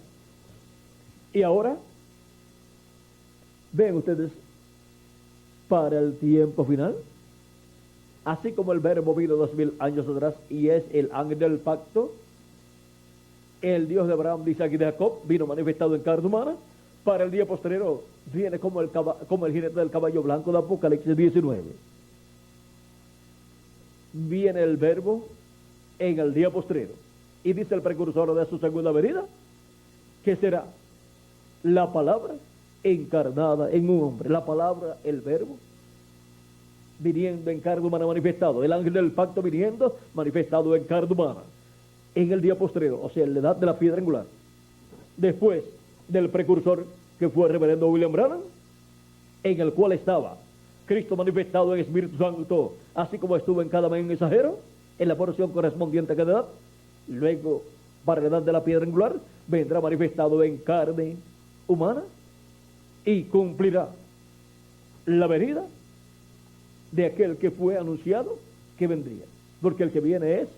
Y ahora, ven ustedes, para el tiempo final, así como el Verbo vino 2000 años atrás y es el ángel del pacto, el Dios de Abraham, de Isaac y de Jacob, vino manifestado en carne humana. Para el día posterior viene como el jinete del caballo blanco de Apocalipsis 19. Viene el Verbo en el día postrero. Y dice el precursor de su segunda venida, que será la palabra encarnada en un hombre. La palabra, el Verbo, viniendo en carne humana manifestado. El ángel del pacto viniendo manifestado en carne humana. En el día postrero, o sea, en la edad de la piedra angular. Después del precursor que fue el reverendo William Branham, en el cual estaba Cristo manifestado en Espíritu Santo, así como estuvo en cada mensajero, en la porción correspondiente a cada edad. Luego, para la edad de la piedra angular, vendrá manifestado en carne humana y cumplirá la venida de aquel que fue anunciado que vendría. Porque el que viene es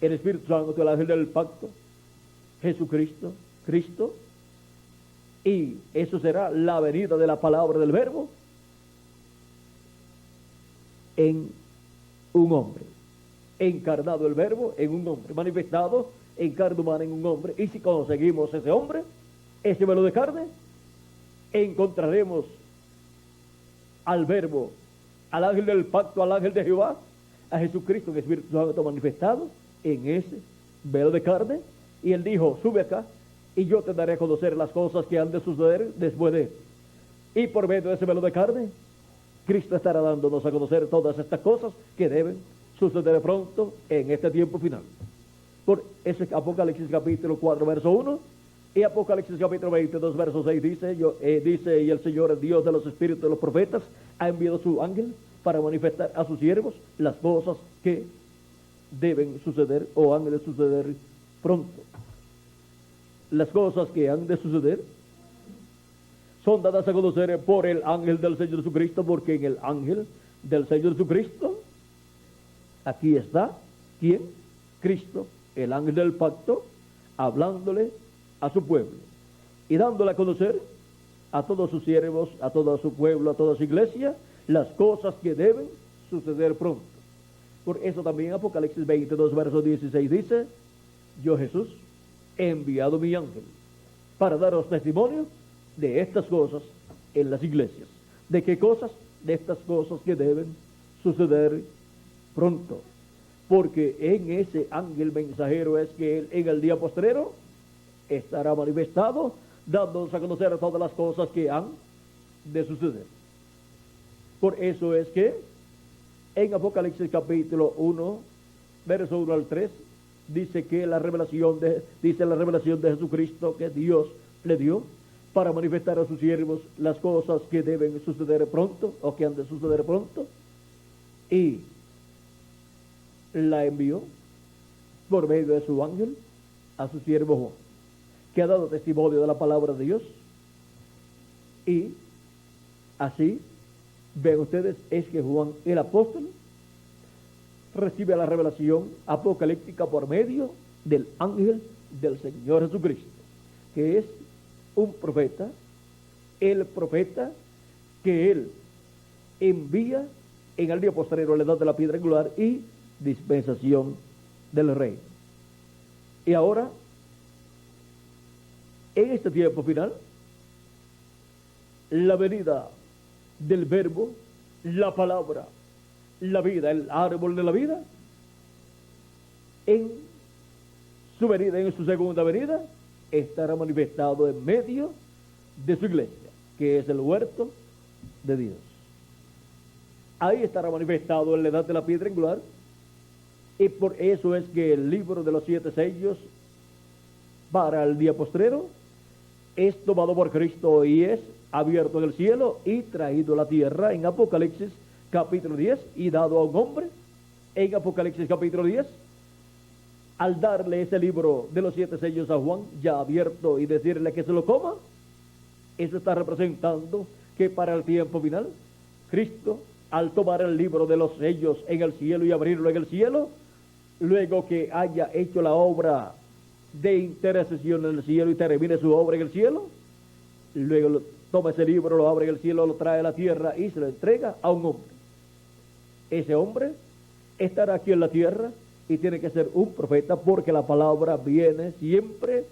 el Espíritu Santo, el ángel del pacto, Jesucristo, Cristo, y eso será la venida de la palabra del Verbo en un hombre. Encarnado el verbo en un hombre, manifestado en carne humana en un hombre. Y si conseguimos ese hombre, ese velo de carne, encontraremos al verbo, al ángel del pacto, al ángel de Jehová, a Jesucristo en Espíritu Santo manifestado en ese velo de carne. Y él dijo: sube acá y yo te daré a conocer las cosas que han de suceder después de él. Y por medio de ese velo de carne, Cristo estará dándonos a conocer todas estas cosas que deben suceder pronto en este tiempo final. Por eso Apocalipsis capítulo 4 verso 1 y Apocalipsis capítulo 22 verso 6 dice: y el Señor, el Dios de los espíritus de los profetas, ha enviado su ángel para manifestar a sus siervos las cosas que deben suceder o han de suceder pronto. Las cosas que han de suceder son dadas a conocer por el ángel del Señor Jesucristo, porque en el ángel del Señor Jesucristo, aquí está, ¿quién? Cristo, el ángel del pacto, hablándole a su pueblo y dándole a conocer a todos sus siervos, a todo su pueblo, a toda su iglesia, las cosas que deben suceder pronto. Por eso también Apocalipsis 22 verso 16 dice: yo, Jesús, he enviado mi ángel para daros testimonio de estas cosas en las iglesias. ¿De qué cosas? De estas cosas que deben suceder pronto. Porque en ese ángel mensajero es que él en el día postrero estará manifestado, dándonos a conocer todas las cosas que han de suceder. Por eso es que en Apocalipsis capítulo 1, verso 1 al 3, dice la revelación de Jesucristo que Dios le dio para manifestar a sus siervos las cosas que deben suceder pronto o que han de suceder pronto, y la envió por medio de su ángel a su siervo Juan, que ha dado testimonio de la palabra de Dios. Y así ven ustedes, es que Juan el apóstol recibe la revelación apocalíptica por medio del ángel del Señor Jesucristo, que es un profeta, el profeta que él envía en el día postrero, la edad de la piedra angular y dispensación del rey. Y ahora, en este tiempo final, la venida del verbo, la palabra, la vida, el árbol de la vida, en su venida, en su segunda venida, estará manifestado en medio de su iglesia, que es el huerto de Dios. Ahí estará manifestado en la edad de la piedra angular, y por eso es que el libro de los 7 sellos para el día postrero es tomado por Cristo y es abierto en el cielo y traído a la tierra en Apocalipsis capítulo 10 y dado a un hombre en Apocalipsis capítulo 10. Al darle ese libro de los 7 sellos a Juan ya abierto y decirle que se lo coma, eso está representando que para el tiempo final Cristo, al tomar el libro de los sellos en el cielo y abrirlo en el cielo, luego que haya hecho la obra de intercesión en el cielo y termine su obra en el cielo, luego toma ese libro, lo abre en el cielo, lo trae a la tierra y se lo entrega a un hombre. Ese hombre estará aquí en la tierra y tiene que ser un profeta, porque la palabra viene siempre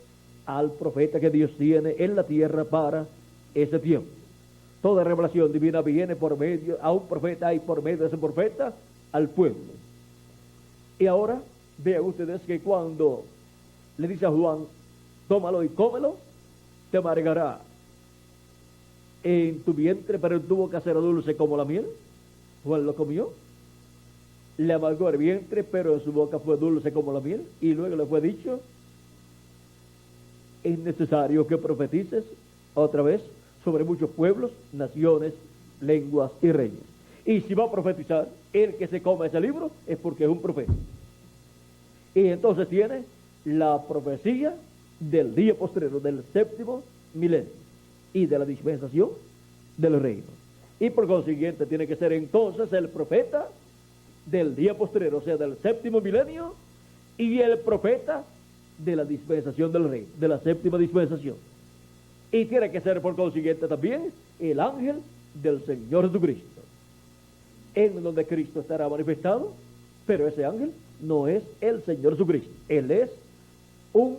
al profeta que Dios tiene en la tierra para ese tiempo. Toda revelación divina viene por medio a un profeta y por medio de ese profeta al pueblo. Y ahora vean ustedes que cuando le dice a Juan: tómalo y cómelo, te amargará en tu vientre, pero en tu boca será dulce como la miel. Juan lo comió, le amargó el vientre, pero en su boca fue dulce como la miel. Y luego le fue dicho: es necesario que profetices otra vez sobre muchos pueblos, naciones, lenguas y reyes. Y si va a profetizar, el que se coma ese libro es porque es un profeta. Y entonces tiene la profecía del día postrero, del séptimo milenio y de la dispensación del reino. Y por consiguiente tiene que ser entonces el profeta del día postrero, o sea, del séptimo milenio, y el profeta de la dispensación del reino, de la séptima dispensación. Y tiene que ser por consiguiente también el ángel del Señor Jesucristo. en donde Cristo estará manifestado, pero ese ángel no es el Señor Jesucristo. Él es un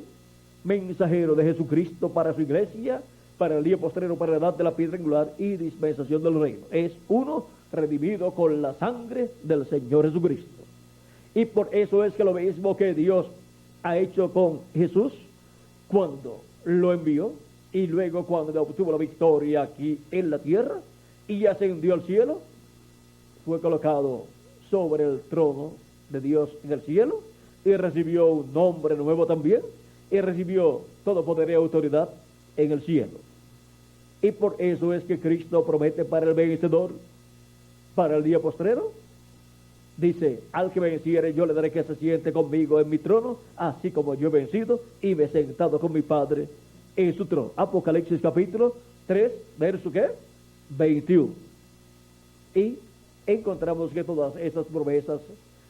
mensajero de Jesucristo para su iglesia, para el día postrero, para la edad de la piedra angular y dispensación del reino. Es uno redimido con la sangre del Señor Jesucristo. Y por eso es que lo mismo que Dios ha hecho con Jesús cuando lo envió y luego cuando obtuvo la victoria aquí en la tierra y ascendió al cielo, fue colocado sobre el trono de Dios en el cielo y recibió un nombre nuevo también y recibió todo poder y autoridad en el cielo. Y por eso es que Cristo promete para el vencedor, para el día postrero, dice: al que venciere yo le daré que se siente conmigo en mi trono, así como yo he vencido y me he sentado con mi Padre en su trono. Apocalipsis capítulo 3, verso ¿qué? 21. Y encontramos que todas esas promesas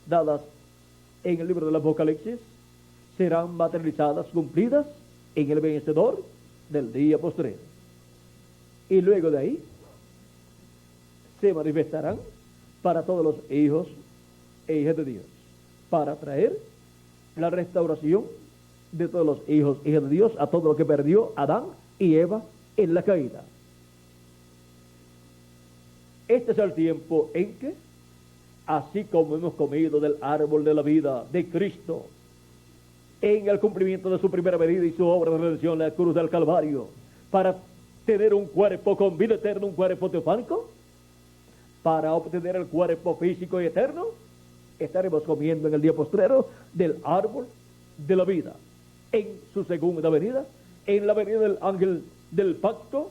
dadas en el libro del Apocalipsis serán materializadas, cumplidas en el vencedor del día postrero. Y luego de ahí se manifestarán para todos los hijos e hijas de Dios, para traer la restauración de todos los hijos e hijas de Dios a todo lo que perdió Adán y Eva en la caída. Este es el tiempo en que, así como hemos comido del árbol de la vida de Cristo, en el cumplimiento de su primera venida y su obra de redención en la cruz del Calvario, para tener un cuerpo con vida eterna, un cuerpo teofánico, para obtener el cuerpo físico y eterno, estaremos comiendo en el día postrero del árbol de la vida, en su segunda venida, en la venida del ángel del pacto,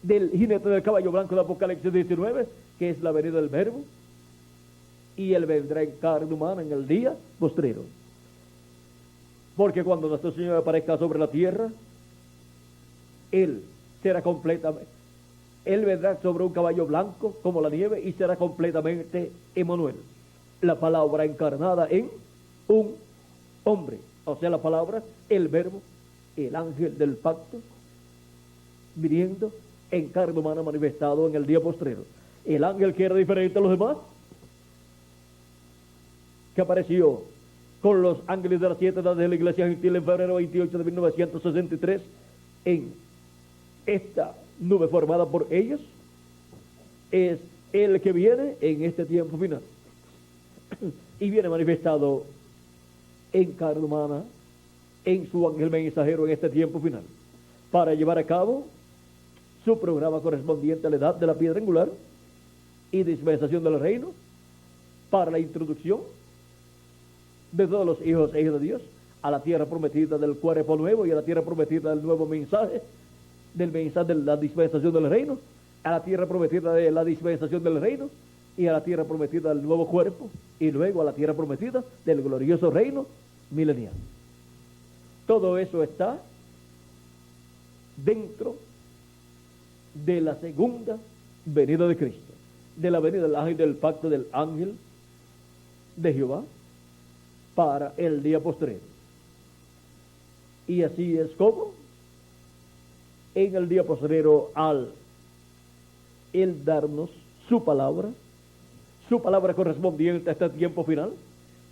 del jinete del caballo blanco de Apocalipsis 19, que es la venida del Verbo, y él vendrá en carne humana en el día postrero. Porque cuando nuestro Señor aparezca sobre la tierra, él será completamente, él vendrá sobre un caballo blanco como la nieve y será completamente Emmanuel, la palabra encarnada en un hombre, o sea, la palabra, el Verbo, el ángel del pacto, viniendo en carne humana manifestado en el día postrero. El ángel que era diferente a los demás, que apareció con los ángeles de las 7 edades de la iglesia gentil en febrero 28 de 1963 en esta nube formada por ellos, es el que viene en este tiempo final y viene manifestado en carne humana en su ángel mensajero en este tiempo final para llevar a cabo su programa correspondiente a la edad de la piedra angular y dispensación del reino, para la introducción de todos los hijos e hijas de Dios a la tierra prometida del cuerpo nuevo y a la tierra prometida del nuevo mensaje, del mensaje de la dispensación del reino, a la tierra prometida de la dispensación del reino y a la tierra prometida del nuevo cuerpo y luego a la tierra prometida del glorioso reino milenial. Todo eso está dentro de la segunda venida de Cristo, de la venida del ángel del pacto, del ángel de Jehová para el día postrero. Y así es como en el día postrero, al él darnos su palabra correspondiente a este tiempo final,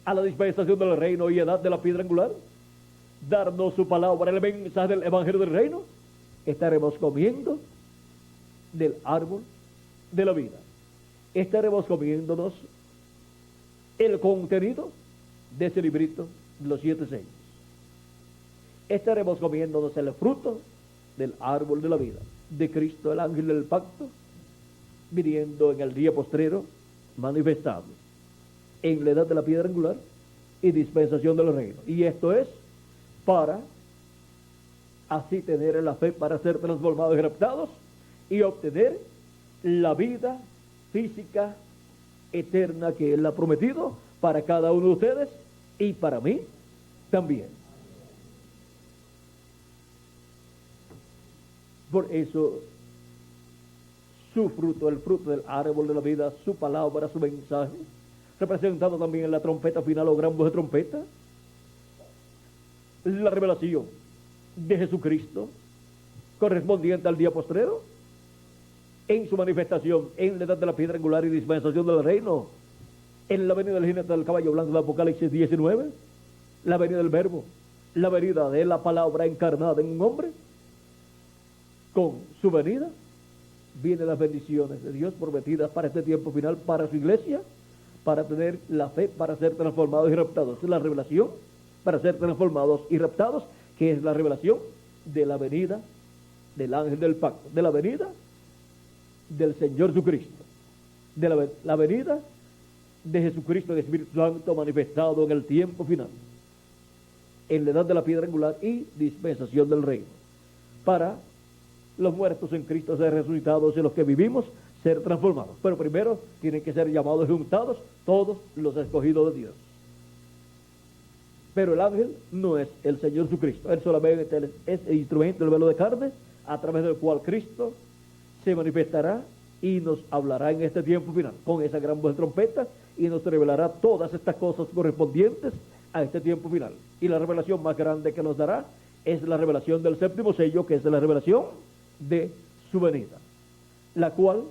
a la dispensación del reino y edad de la piedra angular, darnos su palabra, el mensaje del evangelio del reino, estaremos comiendo del árbol de la vida. Estaremos comiéndonos el contenido de ese librito de los 7 sellos. Estaremos comiéndonos el fruto del árbol de la vida de Cristo, el ángel del pacto, viniendo en el día postrero, manifestado en la edad de la piedra angular y dispensación del reino. Y esto es para así tener la fe para ser transformados y raptados y obtener la vida física eterna que Él ha prometido para cada uno de ustedes y para mí también. Por eso su fruto, el fruto del árbol de la vida, su palabra, su mensaje, representado también en la trompeta final o gran voz de trompeta, la revelación de Jesucristo correspondiente al día postrero, en su manifestación, en la edad de la piedra angular y dispensación del reino, en la venida del jinete del caballo blanco de Apocalipsis 19, la venida del verbo, la venida de la palabra encarnada en un hombre. Con su venida vienen las bendiciones de Dios prometidas para este tiempo final, para su iglesia, para tener la fe, para ser transformados y raptados. La revelación para ser transformados y raptados, que es la revelación de la venida del ángel del pacto, de la venida del Señor Jesucristo, de la venida de Jesucristo, el Espíritu Santo manifestado en el tiempo final, en la edad de la piedra angular y dispensación del reino, para los muertos en Cristo ser resucitados y los que vivimos ser transformados. Pero primero tienen que ser llamados y juntados todos los escogidos de Dios. Pero el ángel no es el Señor Jesucristo. Él solamente es el instrumento del velo de carne a través del cual Cristo se manifestará y nos hablará en este tiempo final con esa gran voz de trompeta y nos revelará todas estas cosas correspondientes a este tiempo final. Y la revelación más grande que nos dará es la revelación del séptimo sello, que es la revelación de su venida, la cual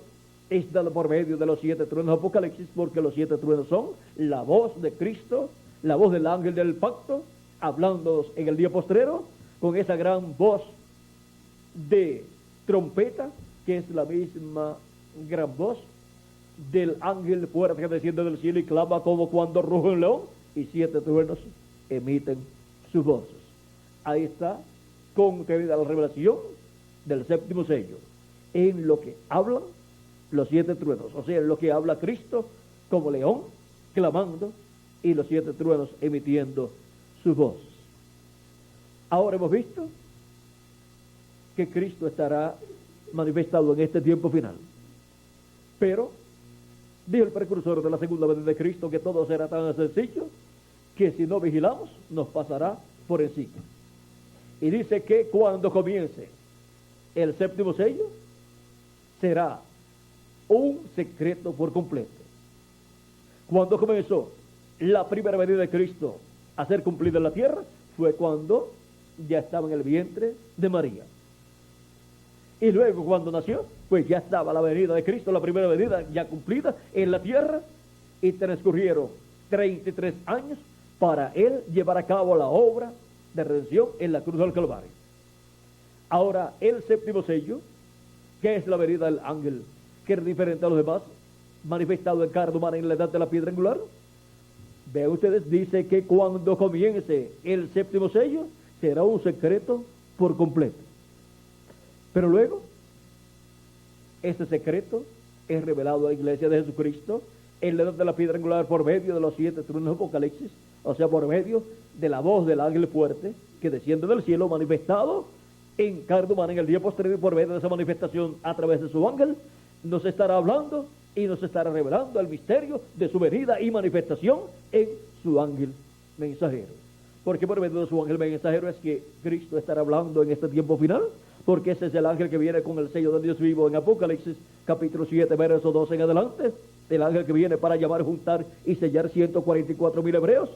es dada por medio de los 7 truenos de Apocalipsis, porque los 7 truenos son la voz de Cristo, la voz del ángel del pacto, hablándonos en el día postrero, con esa gran voz de trompeta, que es la misma gran voz del ángel fuerte que desciende del cielo y clama como cuando ruge un león, y 7 truenos emiten sus voces. Ahí está contenida la revelación del séptimo sello, en lo que hablan los 7 truenos, o sea, en lo que habla Cristo como león, clamando, y los 7 truenos emitiendo su voz. Ahora hemos visto que Cristo estará manifestado en este tiempo final, pero dijo el precursor de la segunda venida de Cristo que todo será tan sencillo que si no vigilamos nos pasará por encima. Y dice que cuando comience el séptimo sello será un secreto por completo. Cuando comenzó la primera venida de Cristo a ser cumplida en la tierra fue cuando ya estaba en el vientre de María. Y luego cuando nació, pues ya estaba la venida de Cristo, la primera venida ya cumplida en la tierra, y transcurrieron 33 años para él llevar a cabo la obra de redención en la cruz del Calvario. Ahora el séptimo sello, que es la venida del ángel, que es diferente a los demás, manifestado en carne humana en la edad de la piedra angular. Vean ustedes, dice que cuando comience el séptimo sello será un secreto por completo. Pero luego, ese secreto es revelado a la iglesia de Jesucristo en la edad de la piedra angular por medio de los 7 truenos de Apocalipsis, o sea, por medio de la voz del ángel fuerte que desciende del cielo, manifestado en carne humana en el día posterior, por medio de esa manifestación a través de su ángel, nos estará hablando y nos estará revelando el misterio de su venida y manifestación en su ángel mensajero. Porque por medio de su ángel mensajero es que Cristo estará hablando en este tiempo final, porque ese es el ángel que viene con el sello de Dios vivo en Apocalipsis capítulo 7 verso 12 en adelante, el ángel que viene para llamar, juntar y sellar 144,000 hebreos.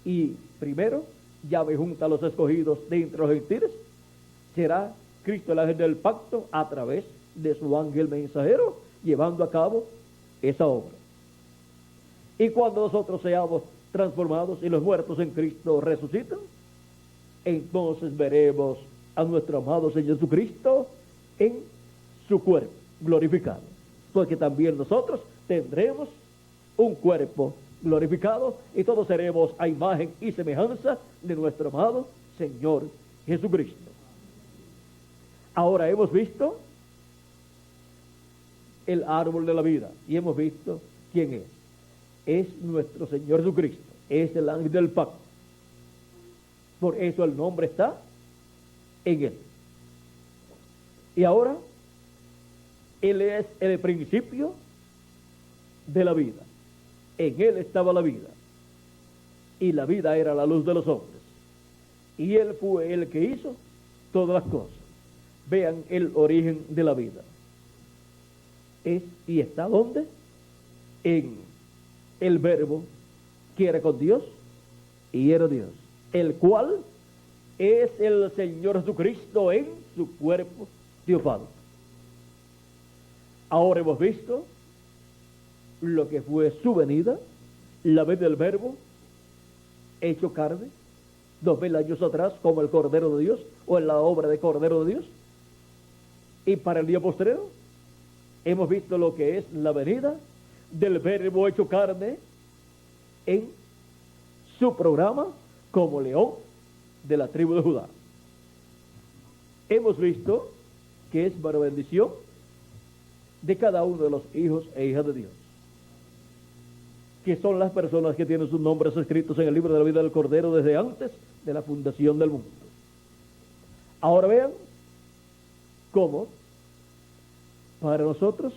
Y primero llave junta a los escogidos de entre los gentiles. Será Cristo el ángel del pacto a través de su ángel mensajero llevando a cabo esa obra. Y cuando nosotros seamos transformados y los muertos en Cristo resucitan, entonces veremos a nuestro amado Señor Jesucristo en su cuerpo glorificado, porque también nosotros tendremos un cuerpo glorificado y todos seremos a imagen y semejanza de nuestro amado Señor Jesucristo. Ahora hemos visto el árbol de la vida y hemos visto quién es. Es nuestro Señor Jesucristo, es el ángel del pacto. Por eso el nombre está en él. Y ahora él es el principio de la vida. En él estaba la vida y la vida era la luz de los hombres, y él fue el que hizo todas las cosas. Vean el origen de la vida. Es y está ¿dónde? En el verbo que era con Dios y era Dios, el cual es el Señor Jesucristo en su cuerpo teofánico. Ahora hemos visto lo que fue su venida, la venida del Verbo hecho carne, 2000 años atrás, como el Cordero de Dios, o en la obra de Cordero de Dios. Y para el día postrero, hemos visto lo que es la venida del Verbo hecho carne en su programa como león de la tribu de Judá. Hemos visto que es para bendición de cada uno de los hijos e hijas de Dios, que son las personas que tienen sus nombres escritos en el libro de la vida del Cordero desde antes de la fundación del mundo. Ahora vean cómo para nosotros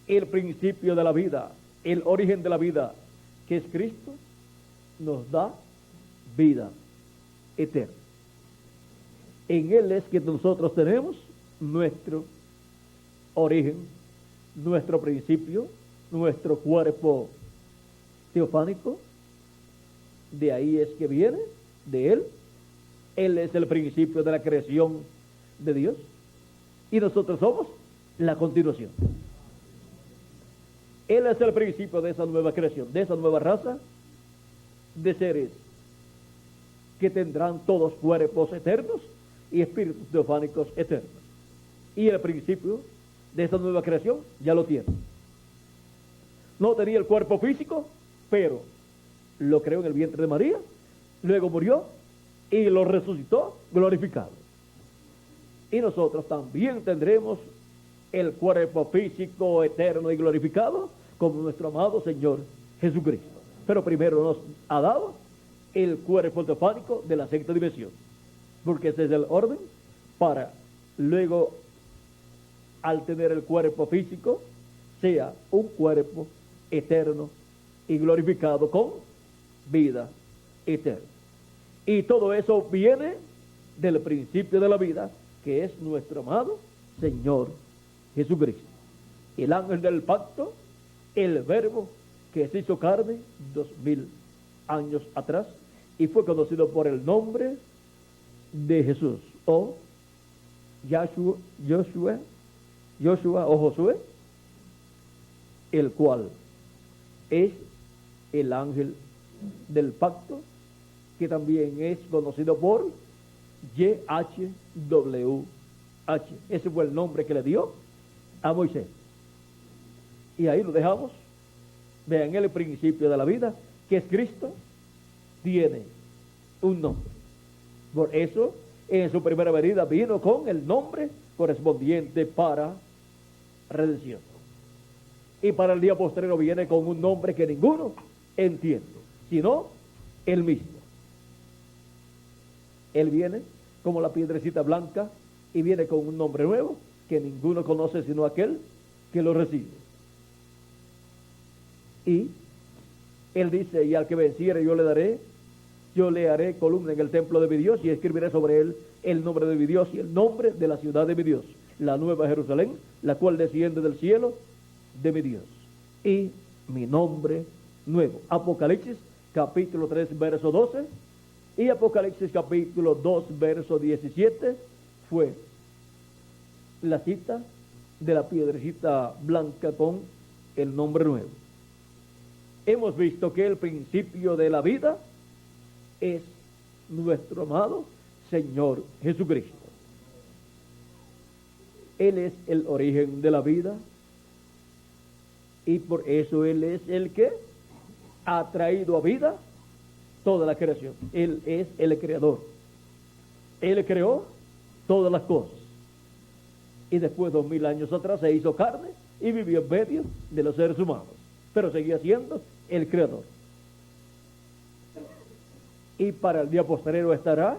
el principio de la vida, el origen de la vida, que es Cristo, nos da vida eterna. En Él es que nosotros tenemos nuestro origen, nuestro principio, nuestro cuerpo teofánico. De ahí es que viene, de Él. Él es el principio de la creación de Dios y nosotros somos la continuación. Él es el principio de esa nueva creación, de esa nueva raza de seres que tendrán todos cuerpos eternos y espíritus teofánicos eternos. Y el principio de esa nueva creación ya lo tiene. No tenía el cuerpo físico, pero lo creó en el vientre de María, luego murió y lo resucitó glorificado. Y nosotros también tendremos el cuerpo físico eterno y glorificado como nuestro amado Señor Jesucristo. Pero primero nos ha dado el cuerpo teofánico de la sexta dimensión, porque ese es el orden para luego, al tener el cuerpo físico, sea un cuerpo eterno y glorificado con vida eterna. Y todo eso viene del principio de la vida, que es nuestro amado Señor Jesucristo, el ángel del pacto, el Verbo que se hizo carne 2000 años atrás y fue conocido por el nombre de Jesús, o Joshua o Josué, el cual es el ángel del pacto, que también es conocido por YHWH. Ese fue el nombre que le dio a Moisés. Y ahí lo dejamos. Vean, el principio de la vida, que es Cristo, tiene un nombre. Por eso, en su primera venida vino con el nombre correspondiente para redención. Y para el día postrero viene con un nombre que ninguno entiende, sino él mismo. Él viene como la piedrecita blanca y viene con un nombre nuevo que ninguno conoce sino aquel que lo recibe. Y él dice: y al que venciere yo le haré columna en el templo de mi Dios, y escribiré sobre él el nombre de mi Dios y el nombre de la ciudad de mi Dios, la nueva Jerusalén, la cual desciende del cielo de mi Dios, y mi nombre nuevo. Apocalipsis capítulo 3 verso 12 y Apocalipsis capítulo 2 verso 17 fue la cita de la piedrecita blanca con el nombre nuevo. Hemos visto que el principio de la vida es nuestro amado Señor Jesucristo. Él es el origen de la vida y por eso Él es el que ha traído a vida toda la creación. Él es el creador. Él creó todas las cosas y después, 2000 años atrás, se hizo carne y vivió en medio de los seres humanos, pero seguía siendo el creador. Y para el día postrero estará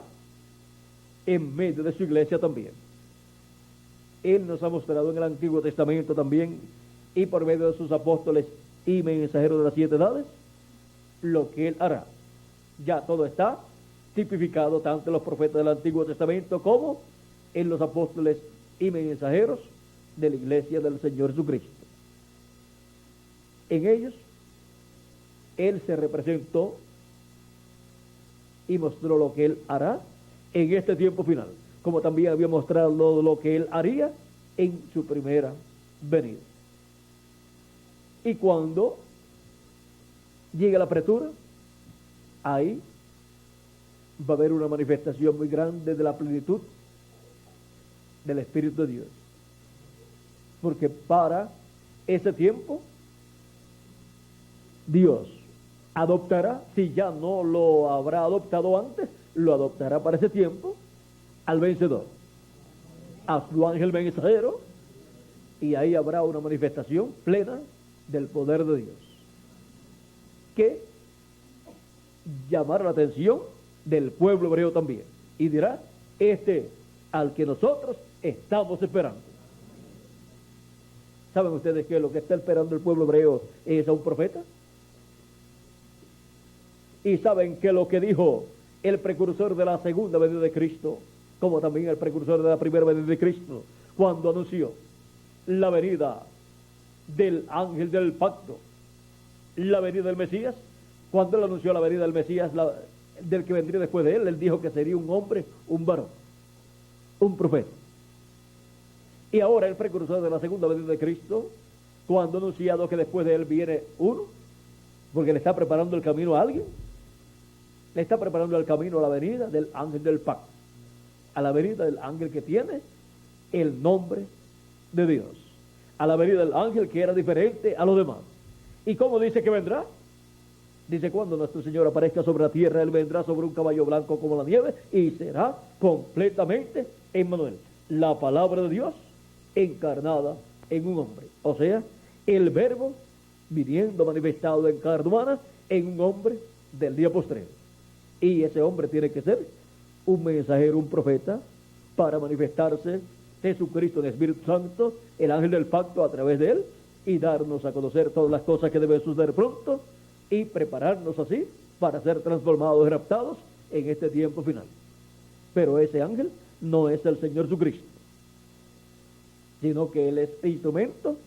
en medio de su iglesia también. Él nos ha mostrado en el Antiguo Testamento también, y por medio de sus apóstoles y mensajeros de las 7 edades, lo que Él hará. Ya todo está tipificado tanto en los profetas del Antiguo Testamento como en los apóstoles y mensajeros de la iglesia del Señor Jesucristo. En ellos, Él se representó y mostró lo que Él hará en este tiempo final, como también había mostrado lo que Él haría en su primera venida. Y cuando llegue la apretura, ahí va a haber una manifestación muy grande de la plenitud del Espíritu de Dios. Porque para ese tiempo, Dios adoptará, si ya no lo habrá adoptado antes, lo adoptará para ese tiempo al vencedor, a su ángel mensajero, y ahí habrá una manifestación plena del poder de Dios, que llamará la atención del pueblo hebreo también, y dirá: este al que nosotros estamos esperando. ¿Saben ustedes que lo que está esperando el pueblo hebreo es a un profeta? Y saben que lo que dijo el precursor de la segunda venida de Cristo, como también el precursor de la primera venida de Cristo, cuando anunció la venida del ángel del pacto, la venida del Mesías, cuando él anunció la venida del Mesías, del que vendría después de él dijo que sería un hombre, un varón, un profeta. Y ahora el precursor de la segunda venida de Cristo, cuando ha anunciado que después de él viene uno, porque le está preparando el camino a alguien, le está preparando el camino a la venida del ángel del pacto, a la venida del ángel que tiene el nombre de Dios, a la venida del ángel que era diferente a los demás. ¿Y cómo dice que vendrá? Dice: cuando nuestro Señor aparezca sobre la tierra, Él vendrá sobre un caballo blanco como la nieve y será completamente Emmanuel, la palabra de Dios encarnada en un hombre. O sea, el verbo viniendo manifestado en carne humana en un hombre del día postrero. Y ese hombre tiene que ser un mensajero, un profeta, para manifestarse Jesucristo en el Espíritu Santo, el ángel del pacto, a través de él, y darnos a conocer todas las cosas que deben suceder pronto, y prepararnos así para ser transformados y raptados en este tiempo final. Pero ese ángel no es el Señor Jesucristo, sino que Él es el instrumento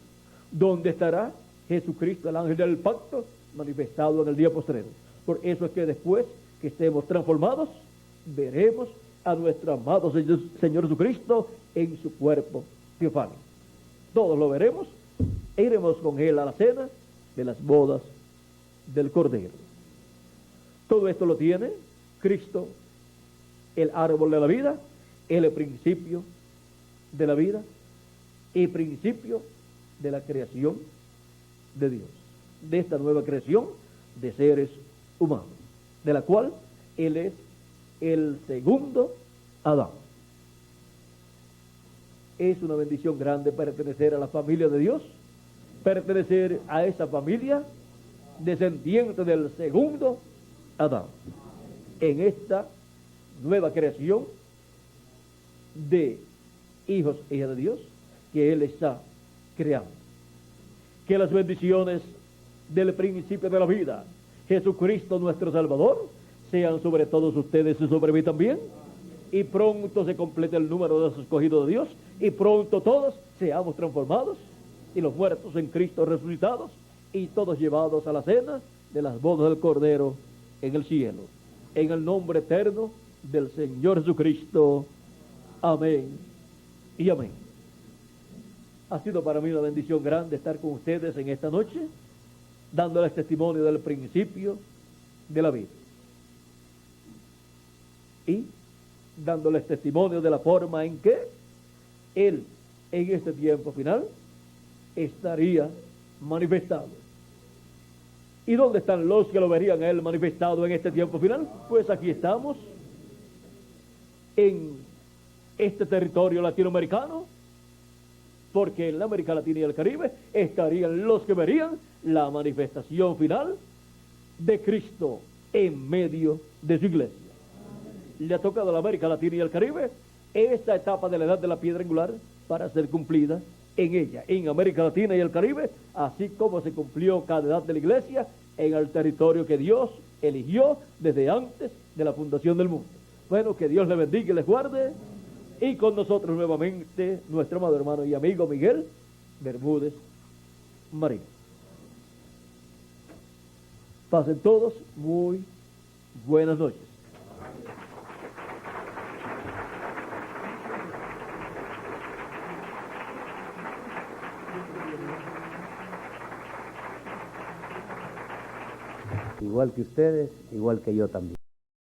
donde estará Jesucristo, el ángel del pacto, manifestado en el día postrero. Por eso es que después que estemos transformados, veremos a nuestro amado Señor Jesucristo en su cuerpo teofánico. Todos lo veremos e iremos con Él a la cena de las bodas del Cordero. Todo esto lo tiene Cristo, el árbol de la vida, el principio de la vida y principio de la creación de Dios, de esta nueva creación de seres humanos, de la cual Él es el segundo Adán. Es una bendición grande pertenecer a la familia de Dios, pertenecer a esa familia descendiente del segundo Adán, en esta nueva creación de hijos e hijas de Dios que Él está creando. Que las bendiciones del principio de la vida, Jesucristo nuestro Salvador, sean sobre todos ustedes y sobre mí también, y pronto se complete el número de los escogidos de Dios, y pronto todos seamos transformados, y los muertos en Cristo resucitados, y todos llevados a la cena de las bodas del Cordero en el cielo. En el nombre eterno del Señor Jesucristo. Amén y amén. Ha sido para mí una bendición grande estar con ustedes en esta noche, dándoles testimonio del principio de la vida y dándoles testimonio de la forma en que Él, en este tiempo final, estaría manifestado. ¿Y dónde están los que lo verían a Él manifestado en este tiempo final? Pues aquí estamos, en este territorio latinoamericano, porque en la América Latina y el Caribe estarían los que verían la manifestación final de Cristo en medio de su iglesia. Le ha tocado a la América Latina y el Caribe esta etapa de la edad de la piedra angular para ser cumplida en ella, en América Latina y el Caribe, así como se cumplió cada edad de la iglesia en el territorio que Dios eligió desde antes de la fundación del mundo. Bueno, que Dios le bendiga y les guarde. Y con nosotros nuevamente nuestro amado hermano y amigo Miguel Bermúdez Marín. Pasen todos muy buenas noches. igual que ustedes, igual que yo también.